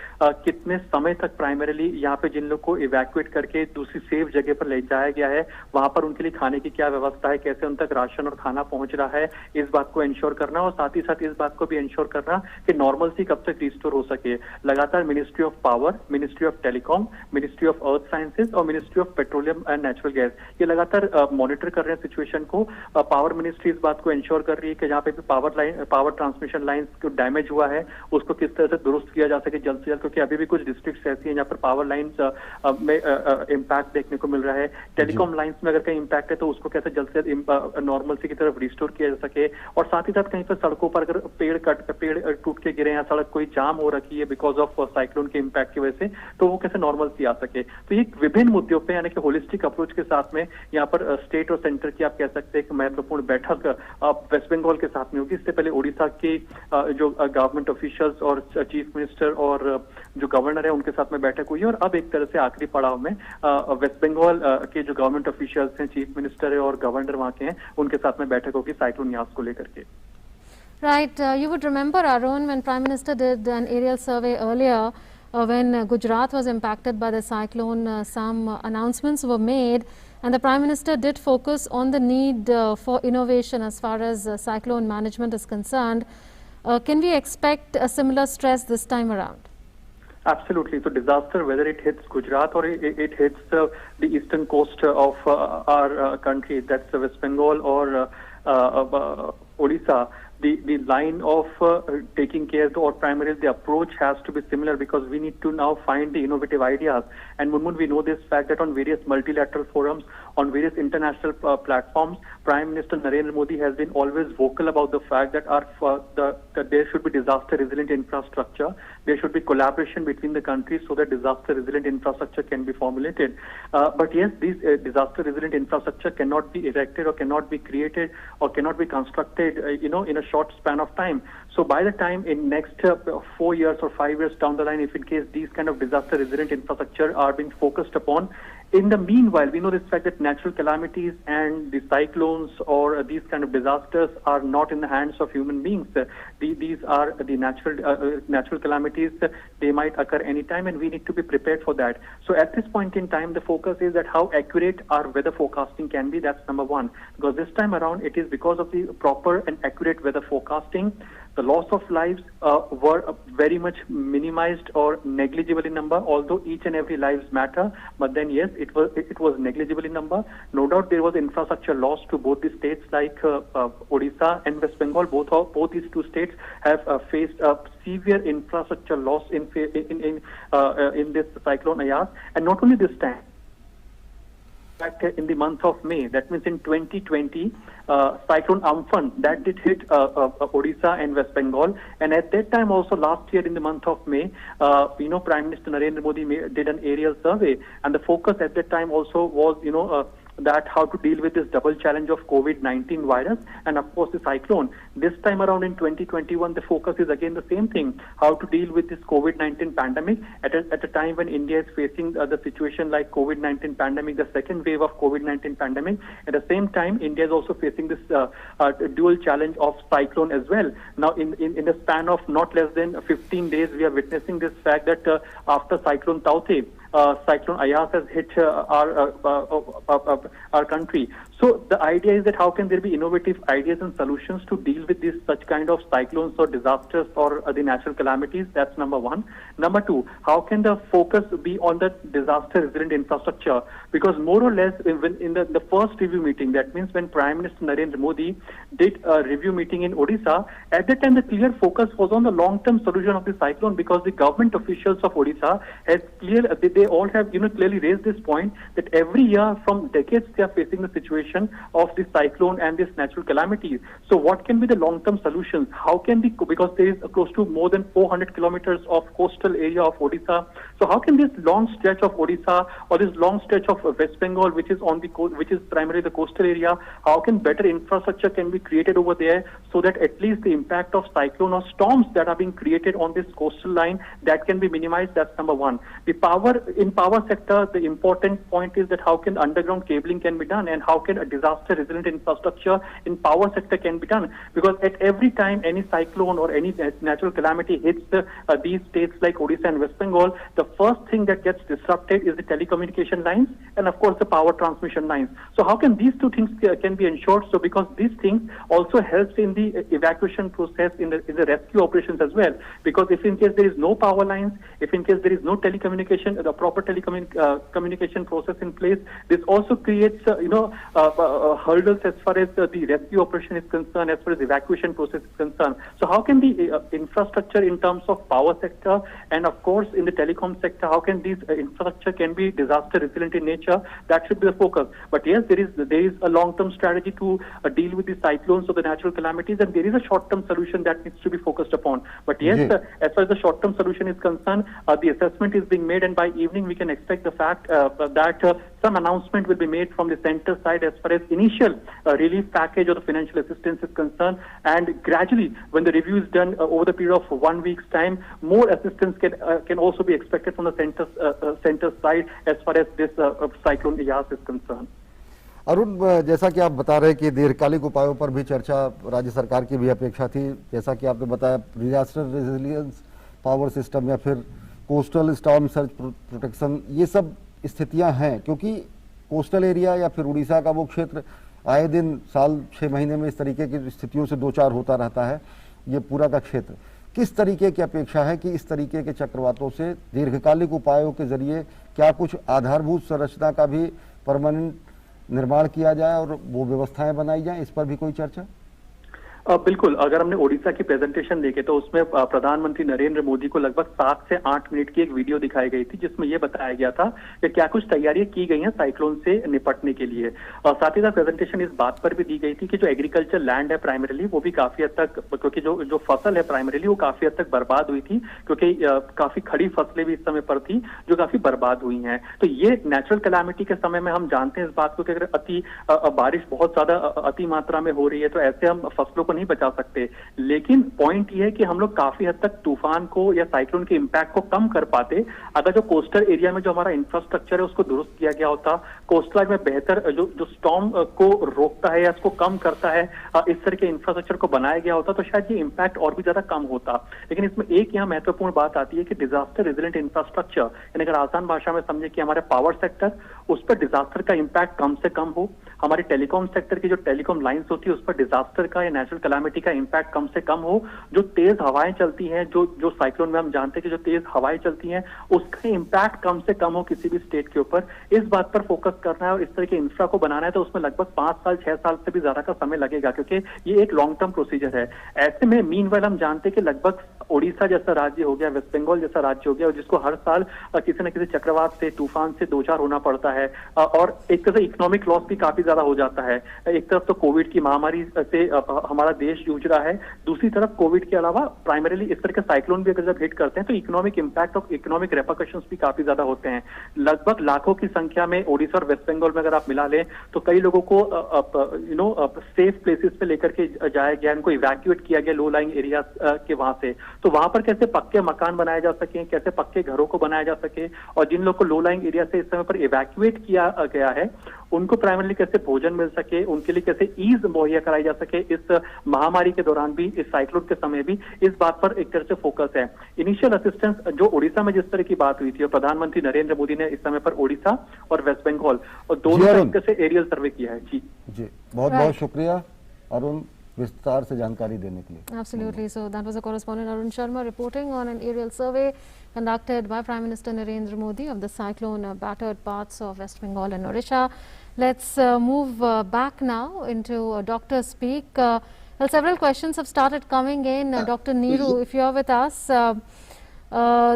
कितने समय तक प्राइमरीली यहाँ पे जिन लोग को इवैक्यूएट करके दूसरी सेफ जगह पर ले जाया गया है वहां पर उनके लिए खाने की क्या व्यवस्था है, कैसे उन तक राशन और खाना पहुंच रहा है, इस बात को इंश्योर करना और साथ ही साथ इस बात को भी इंश्योर करना कि नॉर्मलसी कब तक रिस्टोर हो सके। लगातार ministry of power, ministry of telecom, ministry of earth sciences और ministry of petroleum and natural gas ये लगातार मॉनिटर कर रहे हैं सिचुएशन को। पावर मिनिस्ट्री इस बात को इंश्योर कर रही है कि जहाँ पे भी पावर ट्रांसमिशन लाइन डैमेज हुआ है उसको किस तरह से दुरुस्त किया जा सके जल्द से जल्द, क्योंकि अभी भी कुछ डिस्ट्रिक्ट ऐसी हैं जहाँ पर पावर लाइंस में इम्पैक्ट देखने को मिल रहा है। टेलीकॉम लाइंस में अगर कहीं इम्पैक्ट है तो उसको कैसे जल्द से जल्द नॉर्मलसी की तरफ रिस्टोर किया जा सके। और साथ ही साथ कहीं पर सड़कों पर अगर पेड़ टूट के गिरे हैं, सड़क कोई जाम हो रखी है बिकॉज ऑफ साइक्लोन के इम्पैक्ट की वजह से, तो वो कैसे नॉर्मलसी आ सके। तो ये विभिन्न मुद्दों पे यानी कि होलिस्टिक अप्रोच के साथ में यहाँ पर स्टेट और सेंटर की आप कह सकते हैं एक महत्वपूर्ण बैठक वेस्ट बंगाल के साथ में होगी। इससे पहले उड़ीसा के जो गवर्नमेंट ऑफिशियल्स और चीफ मिनिस्टर और जो गवर्नर है उनके साथ में बैठक हुई है और अब एक तरह से आखिरी पड़ाव में वेस्ट बंगाल के जो गवर्नमेंट ऑफिशियल्स हैं, चीफ मिनिस्टर है और गवर्नर वहां के हैं, उनके साथ में बैठक होगी साइक्लोन यास को लेकर के। Right, you would remember, Arun, when Prime Minister did an aerial survey earlier, when Gujarat was impacted by the cyclone, some announcements were made and the Prime Minister did focus on the need for innovation as far as cyclone management is concerned. Can we expect a similar stress this time around? Absolutely. So disaster, whether it hits Gujarat or it hits the eastern coast of our country, that's West Bengal or Odisha, the line of taking care or primarily the approach has to be similar because we need to now find the innovative ideas. And Munmun, we know this fact that on various multilateral forums, on various international platforms, Prime Minister Narendra Modi has been always vocal about the fact that that there should be disaster resilient infrastructure. There should be collaboration between the countries so that disaster resilient infrastructure can be formulated. But yes, these disaster resilient infrastructure cannot be erected or cannot be created or cannot be constructed, in a short span of time. So by the time in next 4 years or 5 years down the line, if in case these kind of disaster resilient infrastructure are being focused upon, in the meanwhile, we know this fact that natural calamities and the cyclones or these kind of disasters are not in the hands of human beings. These are the natural calamities. They might occur anytime, and we need to be prepared for that. So at this point in time, the focus is that how accurate our weather forecasting can be. That's number one. Because this time around, it is because of the proper and accurate weather forecasting. The loss of lives were very much minimized or negligible in number, although each and every lives matter. But then, yes, it was negligible in number. No doubt there was infrastructure loss to both the states like Odisha and West Bengal. Both these two states have faced severe infrastructure loss in this cyclone Ayaz. And not only this time, in the month of May, that means in 2020, Cyclone Amphan, that did hit Odisha and West Bengal. And at that time also last year in the month of May, Prime Minister Narendra Modi did an aerial survey. And the focus at that time also was, that how to deal with this double challenge of COVID-19 virus and of course the cyclone. This time around in 2021, the focus is again the same thing, how to deal with this COVID-19 pandemic at a time when India is facing the situation like COVID-19 pandemic, the second wave of COVID-19 pandemic. At the same time, India is also facing this dual challenge of cyclone as well. Now in the span of not less than 15 days, we are witnessing this fact that after Cyclone Taukte, Cyclone Ayaz has hit our country. So the idea is that how can there be innovative ideas and solutions to deal with these such kind of cyclones or disasters or the natural calamities? That's number one. Number two, how can the focus be on the disaster resilient infrastructure? Because more or less in the first review meeting, that means when Prime Minister Narendra Modi did a review meeting in Odisha, at that time the clear focus was on the long-term solution of the cyclone, because the government officials of Odisha they all have clearly raised this point that every year from decades they are facing the situation of this cyclone and this natural calamity. So what can be the long-term solutions? How can because there is close to more than 400 kilometers of coastal area of Odisha. So how can this long stretch of Odisha or this long stretch of West Bengal, which is on the coast, which is primarily the coastal area, how can better infrastructure can be created over there so that at least the impact of cyclone or storms that are being created on this coastal line, that can be minimized? That's number one. In power sector, the important point is that how can underground cabling can be done and how can a disaster resilient infrastructure in power sector can be done, because at every time any cyclone or any natural calamity hits these states like Odisha and West Bengal, the first thing that gets disrupted is the telecommunication lines and of course the power transmission lines. So how can these two things can be ensured? So because these things also helps in the evacuation process, in the rescue operations as well, because if in case there is no power lines, if in case there is no telecommunication, the proper telecommunication process in place, this also creates hurdles as far as the rescue operation is concerned, as far as the evacuation process is concerned. So how can the infrastructure in terms of power sector and of course in the telecom sector, how can these infrastructure can be disaster resilient in nature? That should be the focus. But yes, there is a long-term strategy to deal with the cyclones or the natural calamities, and there is a short-term solution that needs to be focused upon. But yes, as far as the short-term solution is concerned, the assessment is being made, and by evening we can expect the fact that some announcement will be made from the center side as far as initial relief package or the financial assistance is concerned, and gradually when the review is done over the period of 1 week's time, more assistance can also be expected from the center side as far as this cyclone Ayaz is concerned. Arun, जैसा कि आप बता रहे हैं कि दीर्घकालिक उपायों पर भी चर्चा राज्य सरकार की भी अपेक्षा थी, जैसा कि आपने बताया डिजास्टर रेजिलियंस पावर सिस्टम या फिर कोस्टल स्टॉर्म सर्च प्रोटेक्शन, ये सब स्थितियां हैं क्योंकि कोस्टल एरिया या फिर उड़ीसा का वो क्षेत्र आए दिन साल 6 महीने में इस तरीके की स्थितियों से दो चार होता रहता है। ये पूरा का क्षेत्र किस तरीके की अपेक्षा है कि इस तरीके के चक्रवातों से दीर्घकालिक उपायों के जरिए क्या कुछ आधारभूत संरचना का भी परमानेंट निर्माण किया जाए और वो व्यवस्थाएं बनाई जाएं, इस पर भी कोई चर्चा? बिल्कुल, अगर हमने ओडिशा की प्रेजेंटेशन देखे तो उसमें प्रधानमंत्री नरेंद्र मोदी को लगभग 7 से 8 मिनट की एक वीडियो दिखाई गई थी जिसमें यह बताया गया था कि क्या कुछ तैयारियां की गई हैं साइक्लोन से निपटने के लिए। और साथ ही साथ प्रेजेंटेशन इस बात पर भी दी गई थी कि जो एग्रीकल्चर लैंड है प्राइमरीली वो भी काफी हद तक, क्योंकि जो फसल है प्राइमरीली वो काफी हद तक बर्बाद हुई थी, क्योंकि काफी खड़ी फसलें भी इस समय पर थी जो काफी बर्बाद हुई हैं। तो ये नेचुरल कैलामिटी के समय में हम जानते हैं इस बात को कि अगर बारिश बहुत ज्यादा अति मात्रा में हो रही है तो ऐसे हम फसलों को नहीं बचा सकते, लेकिन पॉइंट ये है कि हम लोग काफी हद तक तूफान को या साइक्लोन के इम्पैक्ट को कम कर पाते अगर जो कोस्टल एरिया में जो हमारा इंफ्रास्ट्रक्चर है उसको दुरुस्त किया गया होता, कोस्टल लाइन में बेहतर जो स्टॉर्म को रोकता है या इसको कम करता है, इस तरह के इंफ्रास्ट्रक्चर को बनाया गया होता तो शायद ये इम्पैक्ट और भी ज्यादा कम होता। लेकिन इसमें एक यहाँ महत्वपूर्ण बात आती है कि डिजास्टर रेजिलेंट इंफ्रास्ट्रक्चर, यानी अगर आसान भाषा में समझे कि हमारे पावर सेक्टर, उस पर डिजास्टर का इम्पैक्ट कम से कम हो, हमारे टेलीकॉम सेक्टर की जो टेलीकॉम लाइंस होती है उस पर डिजास्टर का या नेचुरल कैलामिटी का इम्पैक्ट कम से कम हो, जो तेज हवाएं चलती हैं, जो साइक्लोन में हम जानते हैं कि जो तेज हवाएं चलती हैं उसका इम्पैक्ट कम से कम हो किसी भी स्टेट के ऊपर, इस बात पर फोकस करना है और इस तरह के इंफ्रा को बनाना है तो उसमें लगभग 5 साल 6 साल से भी ज्यादा का समय लगेगा, क्योंकि ये एक लॉन्ग टर्म प्रोसीजर है। ऐसे में मीनवाइल हम जानते हैं कि लगभग ओडिशा जैसा राज्य हो गया, वेस्ट बंगाल जैसा राज्य हो गया, और जिसको हर साल किसी न किसी चक्रवात से, तूफान से दो चार होना पड़ता है, और एक तरह से इकोनॉमिक लॉस भी काफी ज्यादा हो जाता है। एक तरफ तो कोविड की महामारी से हमारा देश जूझ रहा है, दूसरी तरफ कोविड के अलावा प्राइमरीली इस तरह के साइक्लोन भी अगर जब हिट करते हैं तो इकोनॉमिक इंपैक्ट और इकोनॉमिक रेपरकशंस भी काफी ज्यादा होते हैं। लगभग लाखों की संख्या में ओडिशा और वेस्ट बंगाल में अगर आप मिला लें तो कई लोगों को सेफ प्लेसेस पे लेकर के जाया गया, इनको इवैक्यूएट किया गया लो लाइंग एरिया के वहां से। तो वहां पर कैसे पक्के मकान बनाए जा सके, कैसे पक्के घरों को बनाया जा सके, और जिन लोग को लो लाइंग एरिया से इस समय पर इवैक्यूएट किया गया है उनको प्राइमरीली कैसे भोजन मिल सके, उनके लिए कैसे ईज मुहैया कराई जा सके इस महामारी के दौरान भी, इस साइक्लोन के समय भी, इस बात पर एक तरह से फोकस है। इनिशियल असिस्टेंस जो ओडिशा में जिस तरह की बात हुई थी और प्रधानमंत्री नरेंद्र मोदी ने इस समय पर ओडिशा और वेस्ट बंगाल और दोनों तरीके से एरियल सर्वे किया है। जी बहुत बहुत शुक्रिया अरुण विस्तार से जानकारी देने के लिए। Absolutely. So that was a correspondent Arun Sharma reporting on an aerial survey conducted by Prime Minister Narendra Modi of the cyclone battered parts of West Bengal and Odisha. Let's move back now into Dr. Speak. Well, several questions have started coming in. Dr. Neeru, if you are with us,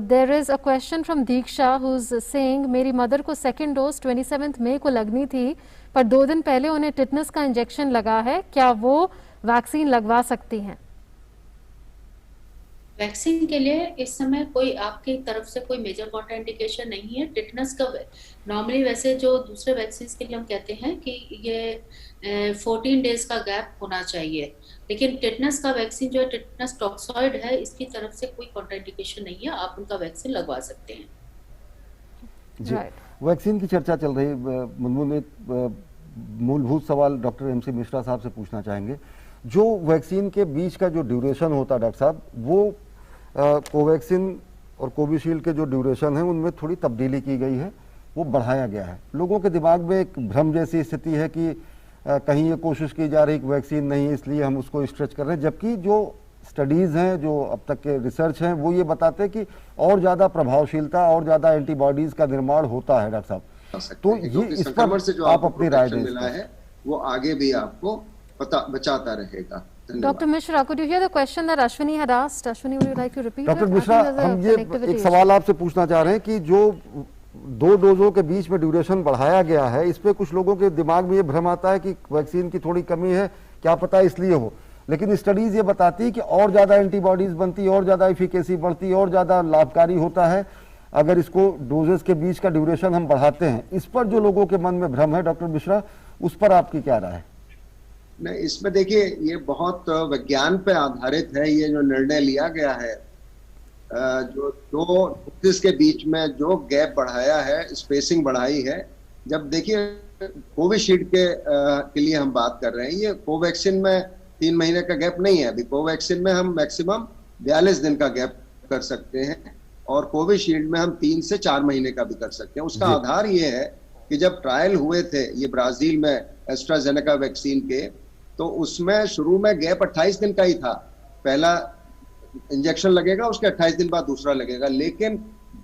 there is a question from Deeksha who's saying, मेरी mother को second dose 27 मई को लगनी थी पर 2 दिन पहले उन्हें tetanus का इंजेक्शन लगा है, क्या वो वैक्सीन लगवा सकती हैं? वैक्सीन के लिए इस समय कोई आपकी तरफ से कोई मेजर कॉन्ट्राइंडिकेशन नहीं है। टिटनस का नॉर्मली वैसे जो दूसरे वैक्सीन के लिए हम कहते हैं कि ये 14 डेज का गैप होना चाहिए, लेकिन टिटनस का वैक्सीन जो है टिटनस टॉक्सॉइड है, इसकी तरफ से कोई कॉन्ट्राइंडिकेशन नहीं है, आप उनका वैक्सीन लगवा सकते हैं। जी वैक्सीन की चर्चा चल रही, मुनमुन एक मूलभूत सवाल डॉक्टर एमसी मिश्रा साहब से पूछना चाहेंगे। जो वैक्सीन के बीच का जो ड्यूरेशन होता है डॉक्टर साहब, वो कोवैक्सीन और कोविशील्ड के जो ड्यूरेशन है उनमें थोड़ी तब्दीली की गई है, वो बढ़ाया गया है। लोगों के दिमाग में एक भ्रम जैसी स्थिति है कि कहीं ये कोशिश की जा रही कि वैक्सीन नहीं इसलिए हम उसको स्ट्रेच कर रहे हैं, जबकि जो स्टडीज हैं, जो अब तक के रिसर्च हैं, वो ये बताते हैं कि और ज़्यादा प्रभावशीलता और ज़्यादा एंटीबॉडीज़ का निर्माण होता है डॉक्टर साहब। तो ये इस पर से जो आप अपनी राय दें। मिला है वो आगे भी आपको बचाता रहेगा। Dr. Mishra, could you hear the question that Ashwini had asked? Ashwini, would you like to repeat doctor it? Mishra, हम ये एक सवाल आपसे पूछना चाह रहे हैं कि जो 2 डोजों के बीच में ड्यूरेशन बढ़ाया गया है, इस पे कुछ लोगों के दिमाग में ये भ्रम आता है कि वैक्सीन की थोड़ी कमी है, क्या पता इसलिए हो, लेकिन स्टडीज ये बताती है कि और ज्यादा एंटीबॉडीज बनती, और ज्यादा इफिकेसी बढ़ती, और ज्यादा लाभकारी होता है अगर इसको डोजेस के बीच का ड्यूरेशन हम बढ़ाते हैं। इस पर जो लोगों के मन में भ्रम है डॉक्टर मिश्रा, उस पर आपकी क्या राय है? नहीं, इसमें देखिए ये बहुत विज्ञान पे आधारित है। ये जो निर्णय लिया गया है, जो 2 डोजेस के बीच में जो गैप बढ़ाया है, स्पेसिंग बढ़ाई है, जब देखिए कोविशील्ड के लिए हम बात कर रहे हैं, ये कोवैक्सीन में 3 महीने का गैप नहीं है। अभी कोवैक्सीन में हम मैक्सिमम 42 दिन का गैप कर सकते हैं और कोविशील्ड में हम 3 से 4 महीने का भी कर सकते हैं। उसका आधार ये है कि जब ट्रायल हुए थे ये ब्राजील में एस्ट्राजेनेका वैक्सीन के, तो उसमें शुरू में गैप 28 दिन का ही था, पहला इंजेक्शन लगेगा उसके 28 दिन बाद दूसरा लगेगा, लेकिन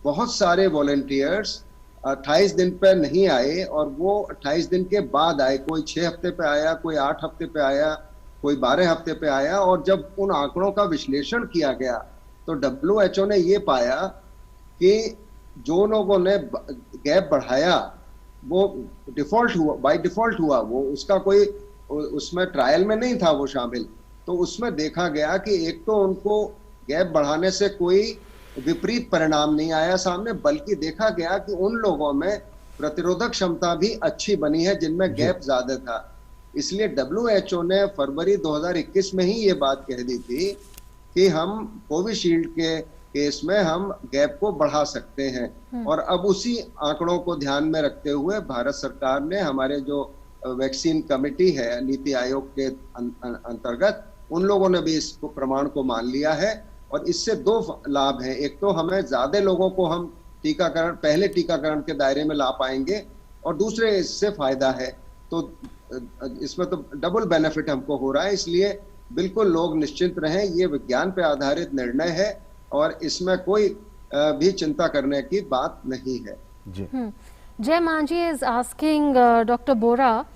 बहुत सारे वॉलंटियर्स 28 दिन पे नहीं आए और वो 28 दिन के बाद आए। कोई 6 हफ्ते पे आया, कोई 8 हफ्ते पे आया, कोई 12 हफ्ते पे आया। और जब उन आंकड़ों का विश्लेषण किया गया तो WHO ने ये पाया कि जो लोगों ने गैप बढ़ाया वो डिफॉल्ट हुआ, बाय डिफॉल्ट हुआ, वो उसका कोई उसमें ट्रायल में नहीं था वो शामिल। तो उसमें देखा गया कि एक तो उनको गैप बढ़ाने से कोई विपरीत परिणाम नहीं आया सामने, बल्कि देखा गया कि उन लोगों में प्रतिरोधक क्षमता भी अच्छी बनी है जिनमें गैप ज्यादा था। इसलिए WHO ने फरवरी 2021 में ही ये बात कह दी थी कि हम कोविशील्ड के केस में हम गैप को बढ़ा सकते हैं। और अब उसी आंकड़ों को ध्यान में रखते हुए भारत सरकार ने हमारे जो वैक्सीन कमेटी है नीति आयोग के अंतर्गत, उन लोगों ने भी इसको प्रमाण को मान लिया है। और इससे दो लाभ हैं, एक तो हमें ज्यादा लोगों को हम पहले टीकाकरण के दायरे में ला पाएंगे, और दूसरे इससे फायदा है। तो इसमें तो डबल बेनिफिट हमको हो रहा है, इसलिए बिल्कुल लोग निश्चिंत रहें, ये विज्ञान पे आधारित निर्णय है और इसमें कोई भी चिंता करने की बात नहीं है। जी। Jay Manji is asking Dr. Bora,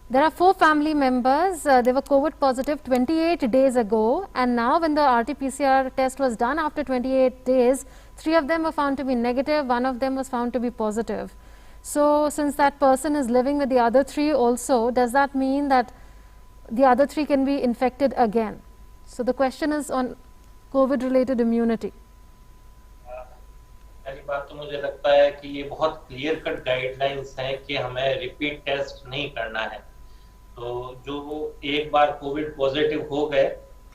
there are 4 family members, they were COVID positive 28 days ago, and now when the RT-PCR test was done after 28 days, 3 of them were found to be negative, 1 of them was found to be positive. So since that person is living with the other 3 also, does that mean that the other 3 can be infected again? So the question is on COVID related immunity. पहली बात तो मुझे लगता है कि ये बहुत clear cut guidelines हैं कि हमें रिपीट टेस्ट नहीं करना है। तो जो एक बार कोविड पॉजिटिव हो गए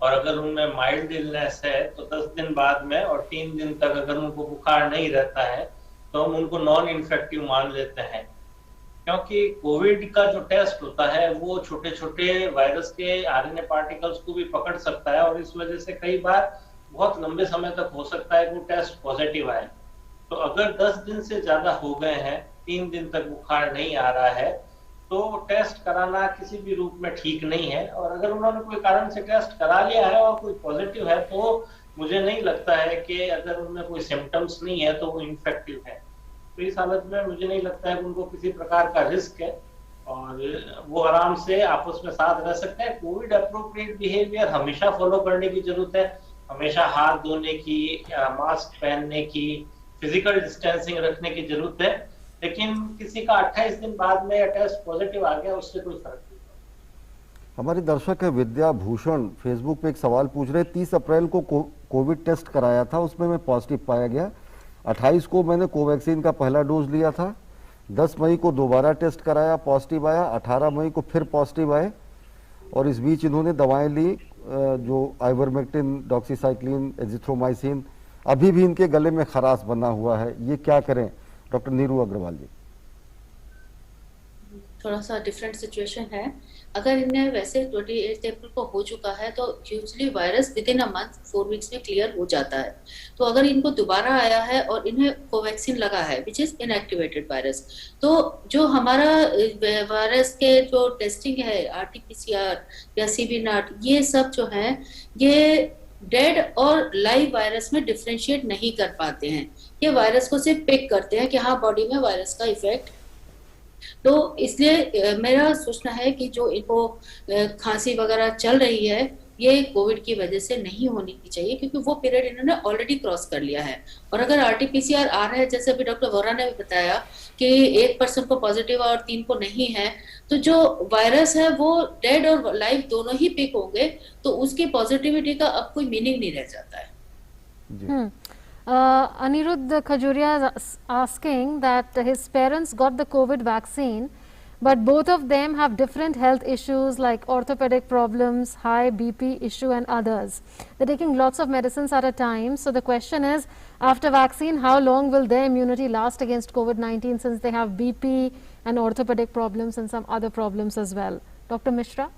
और अगर उनमें माइल्ड इलनेस है तो 10 दिन बाद में और 3 दिन तक अगर उनको बुखार नहीं रहता है तो हम उनको नॉन इन्फेक्टिव मान लेते हैं, क्योंकि कोविड का जो टेस्ट होता है वो छोटे छोटे वायरस के आरएनए पार्टिकल्स को भी पकड़ सकता है और इस वजह से कई बार बहुत लंबे समय तक हो सकता है कि वो टेस्ट पॉजिटिव आए। तो अगर 10 दिन से ज्यादा हो गए हैं, 3 दिन तक बुखार नहीं आ रहा है, तो टेस्ट कराना किसी भी रूप में ठीक नहीं है। और अगर उन्होंने कोई कारण से टेस्ट करा लिया है और कोई पॉजिटिव है तो मुझे नहीं लगता है कि अगर उनमें कोई सिम्टम्स नहीं है तो वो इन्फेक्टिव है। तो इस हालत में मुझे नहीं लगता है कि उनको किसी प्रकार का रिस्क है और वो आराम से आपस में साथ रह सकते हैं। कोविड अप्रोप्रिएट बिहेवियर हमेशा फॉलो करने की जरूरत है, हमेशा हाथ धोने की, मास्क पहनने की, फिजिकल डिस्टेंसिंग रखने की जरूरत है। लेकिन किसी का 28 दिन बाद में टेस्ट पॉजिटिव आ गया उससे कोई फर्क नहीं। हमारी दर्शक है विद्या भूषण, फेसबुक पे एक सवाल पूछ रहे, 30 अप्रैल को कोविड टेस्ट कराया था, उसमें मैं पॉजिटिव पाया गया। 28 को मैंने कोवैक्सीन का पहला डोज लिया था, 10 मई को दोबारा टेस्ट कराया, पॉजिटिव आया, 18 मई को फिर पॉजिटिव आए और इस बीच इन्होंने दवाएं ली जो आइवरमेक्टिन, डॉक्सीसाइक्लिन, एजिथ्रोमाइसिन। अभी भी इनके गले में खराश बना हुआ है, ये क्या करें? डॉक्टर नीरू अग्रवाल जी। थोड़ा सा डिफरेंट सिचुएशन है। अगर इन्हें वैसे 28 अप्रैल को हो चुका है तो usually virus with in a month 4 weeks में क्लियर हो जाता है। तो अगर इनको दोबारा आया है और इन्हें कोवैक्सीन लगा है विच इज इनएक्टिवेटेड वायरस, तो जो हमारा वायरस के जो टेस्टिंग है RT-PCR या CB-0, ये सब जो है ये डेड और लाइव वायरस में डिफरेंशिएट नहीं कर पाते हैं। ये वायरस को सिर्फ पिक करते हैं कि हाँ बॉडी में वायरस का इफेक्ट। तो इसलिए मेरा सोचना है कि जो इनको खांसी वगैरह चल रही है ये कोविड की वजह से नहीं होनी चाहिए, क्योंकि वो पीरियड इन्होंने ऑलरेडी क्रॉस कर लिया है। और अगर RT-PCR आ रहा है, जैसे अभी डॉक्टर वोरा ने भी बताया कि 1% को पॉजिटिव और 3 को नहीं है, तो जो वायरस है वो डेड और लाइव दोनों ही पिक होंगे, तो उसकी पॉजिटिविटी का अब कोई मीनिंग नहीं रह जाता है। Anirudh Khajuria is asking that his parents got the COVID vaccine, but both of them have different health issues like orthopedic problems, high BP issue and others. They're taking lots of medicines at a time. So the question is, after vaccine, how long will their immunity last against COVID-19 since they have BP and orthopedic problems and some other problems as well? Dr. Mishra?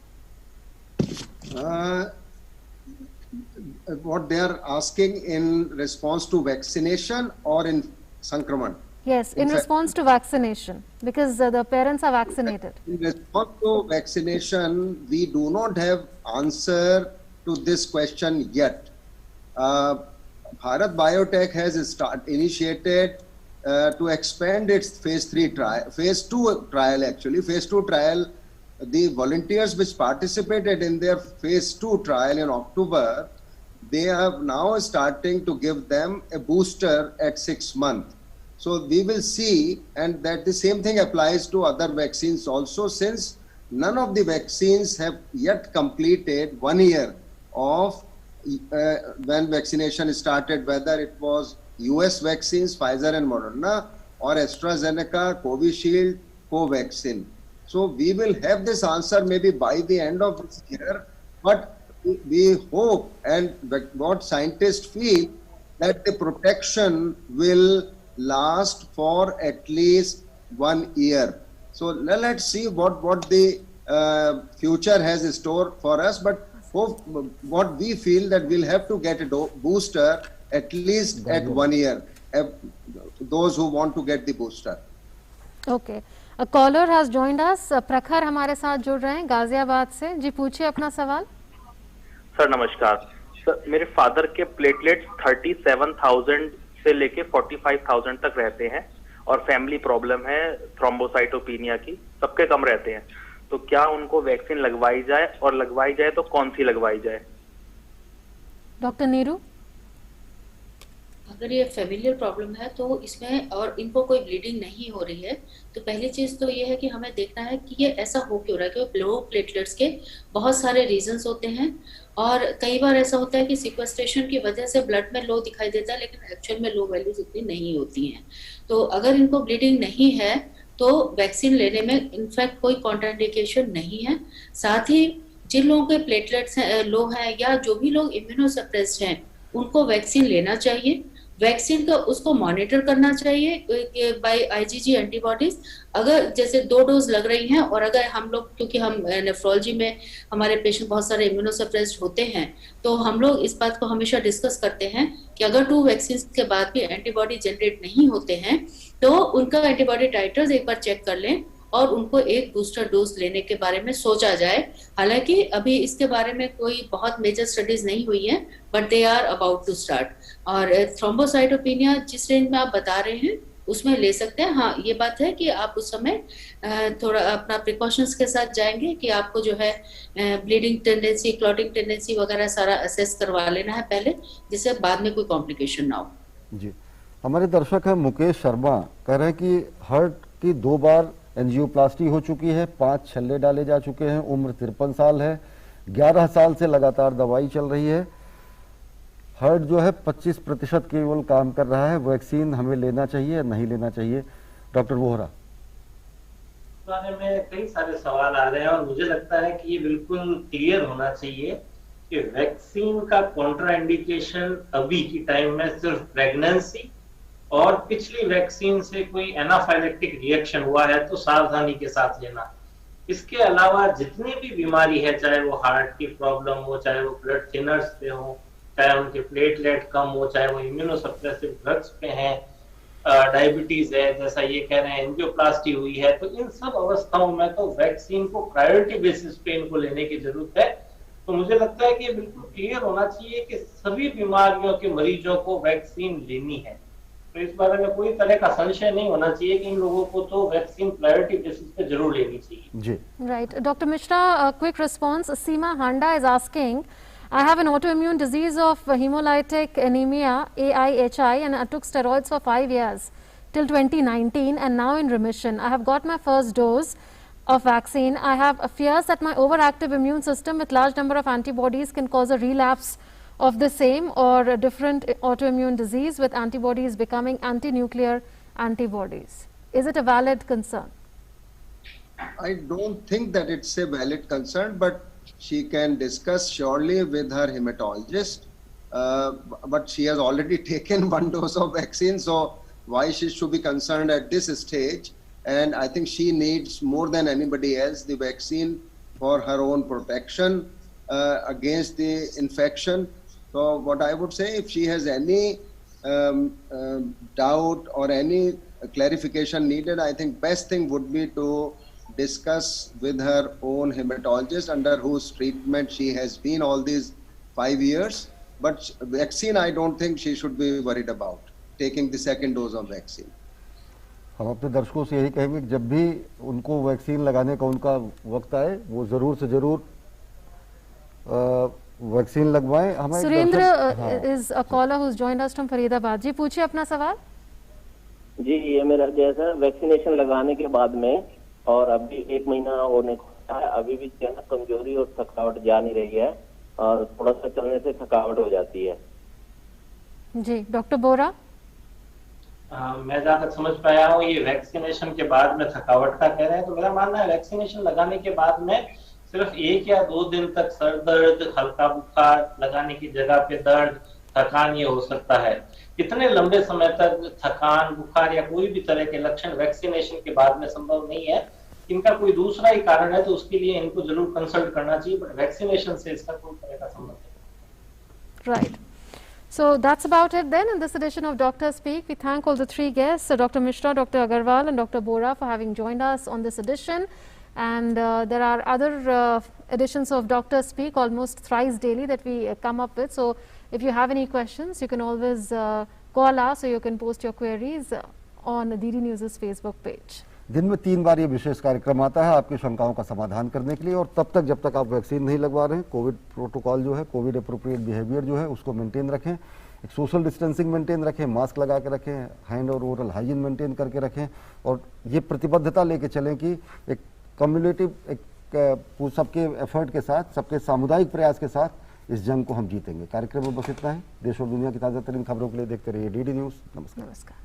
What they are asking in response to vaccination or in Sankraman? Yes, in response to vaccination, because the parents are vaccinated. In response to vaccination, we do not have answer to this question yet. Bharat Biotech has initiated to expand its phase 2 trial actually. Phase 2 trial, the volunteers which participated in their phase 2 trial in October, they are now starting to give them a booster at 6 months. So we will see, and that the same thing applies to other vaccines also, since none of the vaccines have yet completed 1 year of when vaccination started, whether it was US vaccines, Pfizer and Moderna, or AstraZeneca, Covishield, Covaxin. So we will have this answer maybe by the end of this year, but we hope and what scientists feel that the protection will last for at least 1 year. So let's see what the future has in store for us, but what we feel that we'll have to get a booster at least at 1 year, those who want to get the booster. Okay. A caller has joined us. प्रखर हमारे साथ जुड़ रहे हैं गाजियाबाद से। जी पूछिए अपना सवाल। सर नमस्कार। सर मेरे फादर के प्लेटलेट्स 37,000 से लेके 45,000 तक रहते हैं और फैमिली प्रॉब्लम है थ्रोम्बोसाइटोपिनिया की, सबके कम रहते हैं, तो क्या उनको वैक्सीन लगवाई जाए और लगवाई जाए तो कौन सी लगवाई जाए? डॉक्टर नीरू, अगर ये फेमिलियर प्रॉब्लम है तो इसमें और इनको कोई ब्लीडिंग नहीं हो रही है तो पहली चीज तो ये है कि हमें देखना है कि ये ऐसा हो क्यों रहा है, क्योंकि लो प्लेटलेट्स के बहुत सारे रीजंस होते हैं और कई बार ऐसा होता है कि सिक्वेस्ट्रेशन की वजह से ब्लड में लो दिखाई देता है लेकिन एक्चुअल में लो वैल्यूज इतनी नहीं होती हैं। तो अगर इनको ब्लीडिंग नहीं है तो वैक्सीन लेने में इनफैक्ट कोई कॉन्ट्राइंडिकेशन नहीं है। साथ ही जिन लोगों के प्लेटलेट्स लो हैं या जो भी लोग इम्यूनोसप्रेस्ड हैं उनको वैक्सीन लेना चाहिए। वैक्सीन का उसको मॉनिटर करना चाहिए बाय आईजीजी एंटीबॉडीज। अगर जैसे 2 डोज लग रही हैं और अगर हम लोग, क्योंकि हम नेफ्रोलॉजी में हमारे पेशेंट बहुत सारे इम्यूनोसप्रेस्ड होते हैं तो हम लोग इस बात को हमेशा डिस्कस करते हैं कि अगर 2 वैक्सीन के बाद भी एंटीबॉडी जनरेट नहीं होते हैं तो उनका एंटीबॉडी टाइटर्स एक बार चेक कर लें और उनको एक बूस्टर डोज लेने के बारे में सोचा जाए। हालांकि अभी इसके बारे में कोई बहुत मेजर स्टडीज नहीं हुई है but they are about to start. और थ्रोम्बोसाइटोपिनिया जिस रेंज में आप बता रहे हैं उसमें ले सकते हैं। हाँ, ये बात है कि आप उस समय थोड़ा अपना प्रिकॉशंस के साथ जाएंगे कि आपको जो है ब्लीडिंग टेंडेंसी, क्लॉटिंग टेंडेंसी वगैरह सारा असेस करवा लेना है पहले, जिससे बाद में कोई कॉम्प्लिकेशन ना हो। जी, हमारे दर्शक है मुकेश शर्मा, कह रहे हैं कि हार्ट की 2 बार एंजियोप्लास्टी हो चुकी है, 5 छल्ले डाले जा चुके हैं, उम्र 53 साल है, 11 साल से लगातार दवाई चल रही है, हार्ट जो है 25% केवल काम कर रहा है, वैक्सीन हमें लेना चाहिए या नहीं लेना चाहिए? डॉक्टर वोहरा। इस बारे में कई सारे सवाल आ रहे हैं और मुझे लगता है कि ये बिल्कुल क्लियर होना चाहिए कि वैक्सीन का कॉन्ट्रा इंडिकेशन अभी की टाइम में सिर्फ प्रेगनेंसी और पिछली वैक्सीन से कोई एनाफाइलेक्टिक रिएक्शन हुआ है तो सावधानी के साथ लेना। इसके अलावा जितनी भी बीमारी है, चाहे वो हार्ट की प्रॉब्लम हो, चाहे वो ब्लड थिनर्स पे हो, चाहे उनके प्लेटलेट कम हो, चाहे वो इम्यूनोसप्रेसिव ड्रग्स पे हैं, डायबिटीज है, जैसा ये कह रहे हैं एंजियोप्लास्टी हुई है, तो इन सब अवस्थाओं में तो वैक्सीन को प्रायोरिटी बेसिस पे इनको लेने की जरूरत है। तो मुझे लगता है कि ये बिल्कुल क्लियर होना चाहिए कि सभी बीमारियों के मरीजों को वैक्सीन लेनी है। तो इस बारे में कोई तरह का संशय नहीं होना चाहिए कि इन लोगों को तो वैक्सीन प्रायोरिटी बेसिस पे जरूर लेनी चाहिए। जी, right. Doctor Mishra, quick response. Seema Handa is asking, I have an autoimmune disease of hemolytic anemia, AIHI, and I took steroids for 5 years till 2019 and now in remission. I have got my first dose of vaccine. I have fears that my overactive immune system with large number of antibodies can cause a relapse of the same or a different autoimmune disease with antibodies becoming anti-nuclear antibodies. Is it a valid concern? I don't think that it's a valid concern, but she can discuss surely with her hematologist. But she has already taken 1 dose of vaccine, so why she should be concerned at this stage? And I think she needs more than anybody else the vaccine for her own protection against the infection. So what I would say, if she has any doubt or any clarification needed, I think best thing would be to discuss with her own hematologist under whose treatment she has been all these 5 years. But vaccine, I don't think she should be worried about taking the 2nd dose of vaccine. हम अपने दर्शकों से यही कहेंगे कि जब भी उनको वैक्सीन लगाने का उनका वक्त आए वो जरूर से जरूर वैक्सीन लगवाएं। हमें Surendra is a caller who's joined us from Faridabad. जी पूछिए अपना सवाल। जी, ये मेरा जैसा वैक्सीनेशन लगाने के बाद में और अभी 1 महीना होने को है, अभी भी कमजोरी और थकावट जा नहीं रही है और थोड़ा सा चलने से थकावट हो जाती है। जी, डॉक्टर बोरा। मैं जहाँ तक समझ पाया हूँ ये वैक्सीनेशन के बाद में थकावट का कह रहे हैं, तो मेरा मानना है वैक्सीनेशन लगाने के बाद में सिर्फ 1 या 2 दिन तक सर दर्द, हल्का बुखार, लगाने की जगह पे दर्द, थकान ये हो सकता है। इतने लंबे समय तक थकान, बुखार या कोई भी तरह के लक्षण वैक्सीनेशन के बाद में संभव नहीं है। इनका कोई दूसरा ही कारण है तो उसके लिए इनको जरूर कंसल्ट करना चाहिए, बट वैक्सीनेशन से इसका कोई तरह का संबंध नहीं। Right. So that's about it then in this edition of Dr. Speak. We thank all the three guests, Dr. Mishra, Dr. Agarwal and Dr. Bora for having joined us on this edition. And there are other editions of Dr. Speak almost thrice daily that we come up with. So if you have any questions, you can always call us or you can post your queries on DD News's Facebook page. दिन में 3 बार ये विशेष कार्यक्रम आता है आपकी शंकाओं का समाधान करने के लिए, और तब तक जब तक आप वैक्सीन नहीं लगवा रहे हैं, कोविड प्रोटोकॉल जो है, कोविड अप्रोप्रिएट बिहेवियर जो है उसको मेंटेन रखें, एक सोशल डिस्टेंसिंग मेंटेन रखें, मास्क लगा के रखें, हैंड और ओरल हाइजीन मेंटेन करके रखें, और ये प्रतिबद्धता लेके चलें कि एक कम्युनिटिव, एक सबके एफर्ट के साथ, सबके सामुदायिक प्रयास के साथ इस जंग को हम जीतेंगे। कार्यक्रम में बस इतना है। देश और दुनिया की ताज़ा तरीन खबरों के लिए देखते रहिए DD न्यूज़। नमस्कार।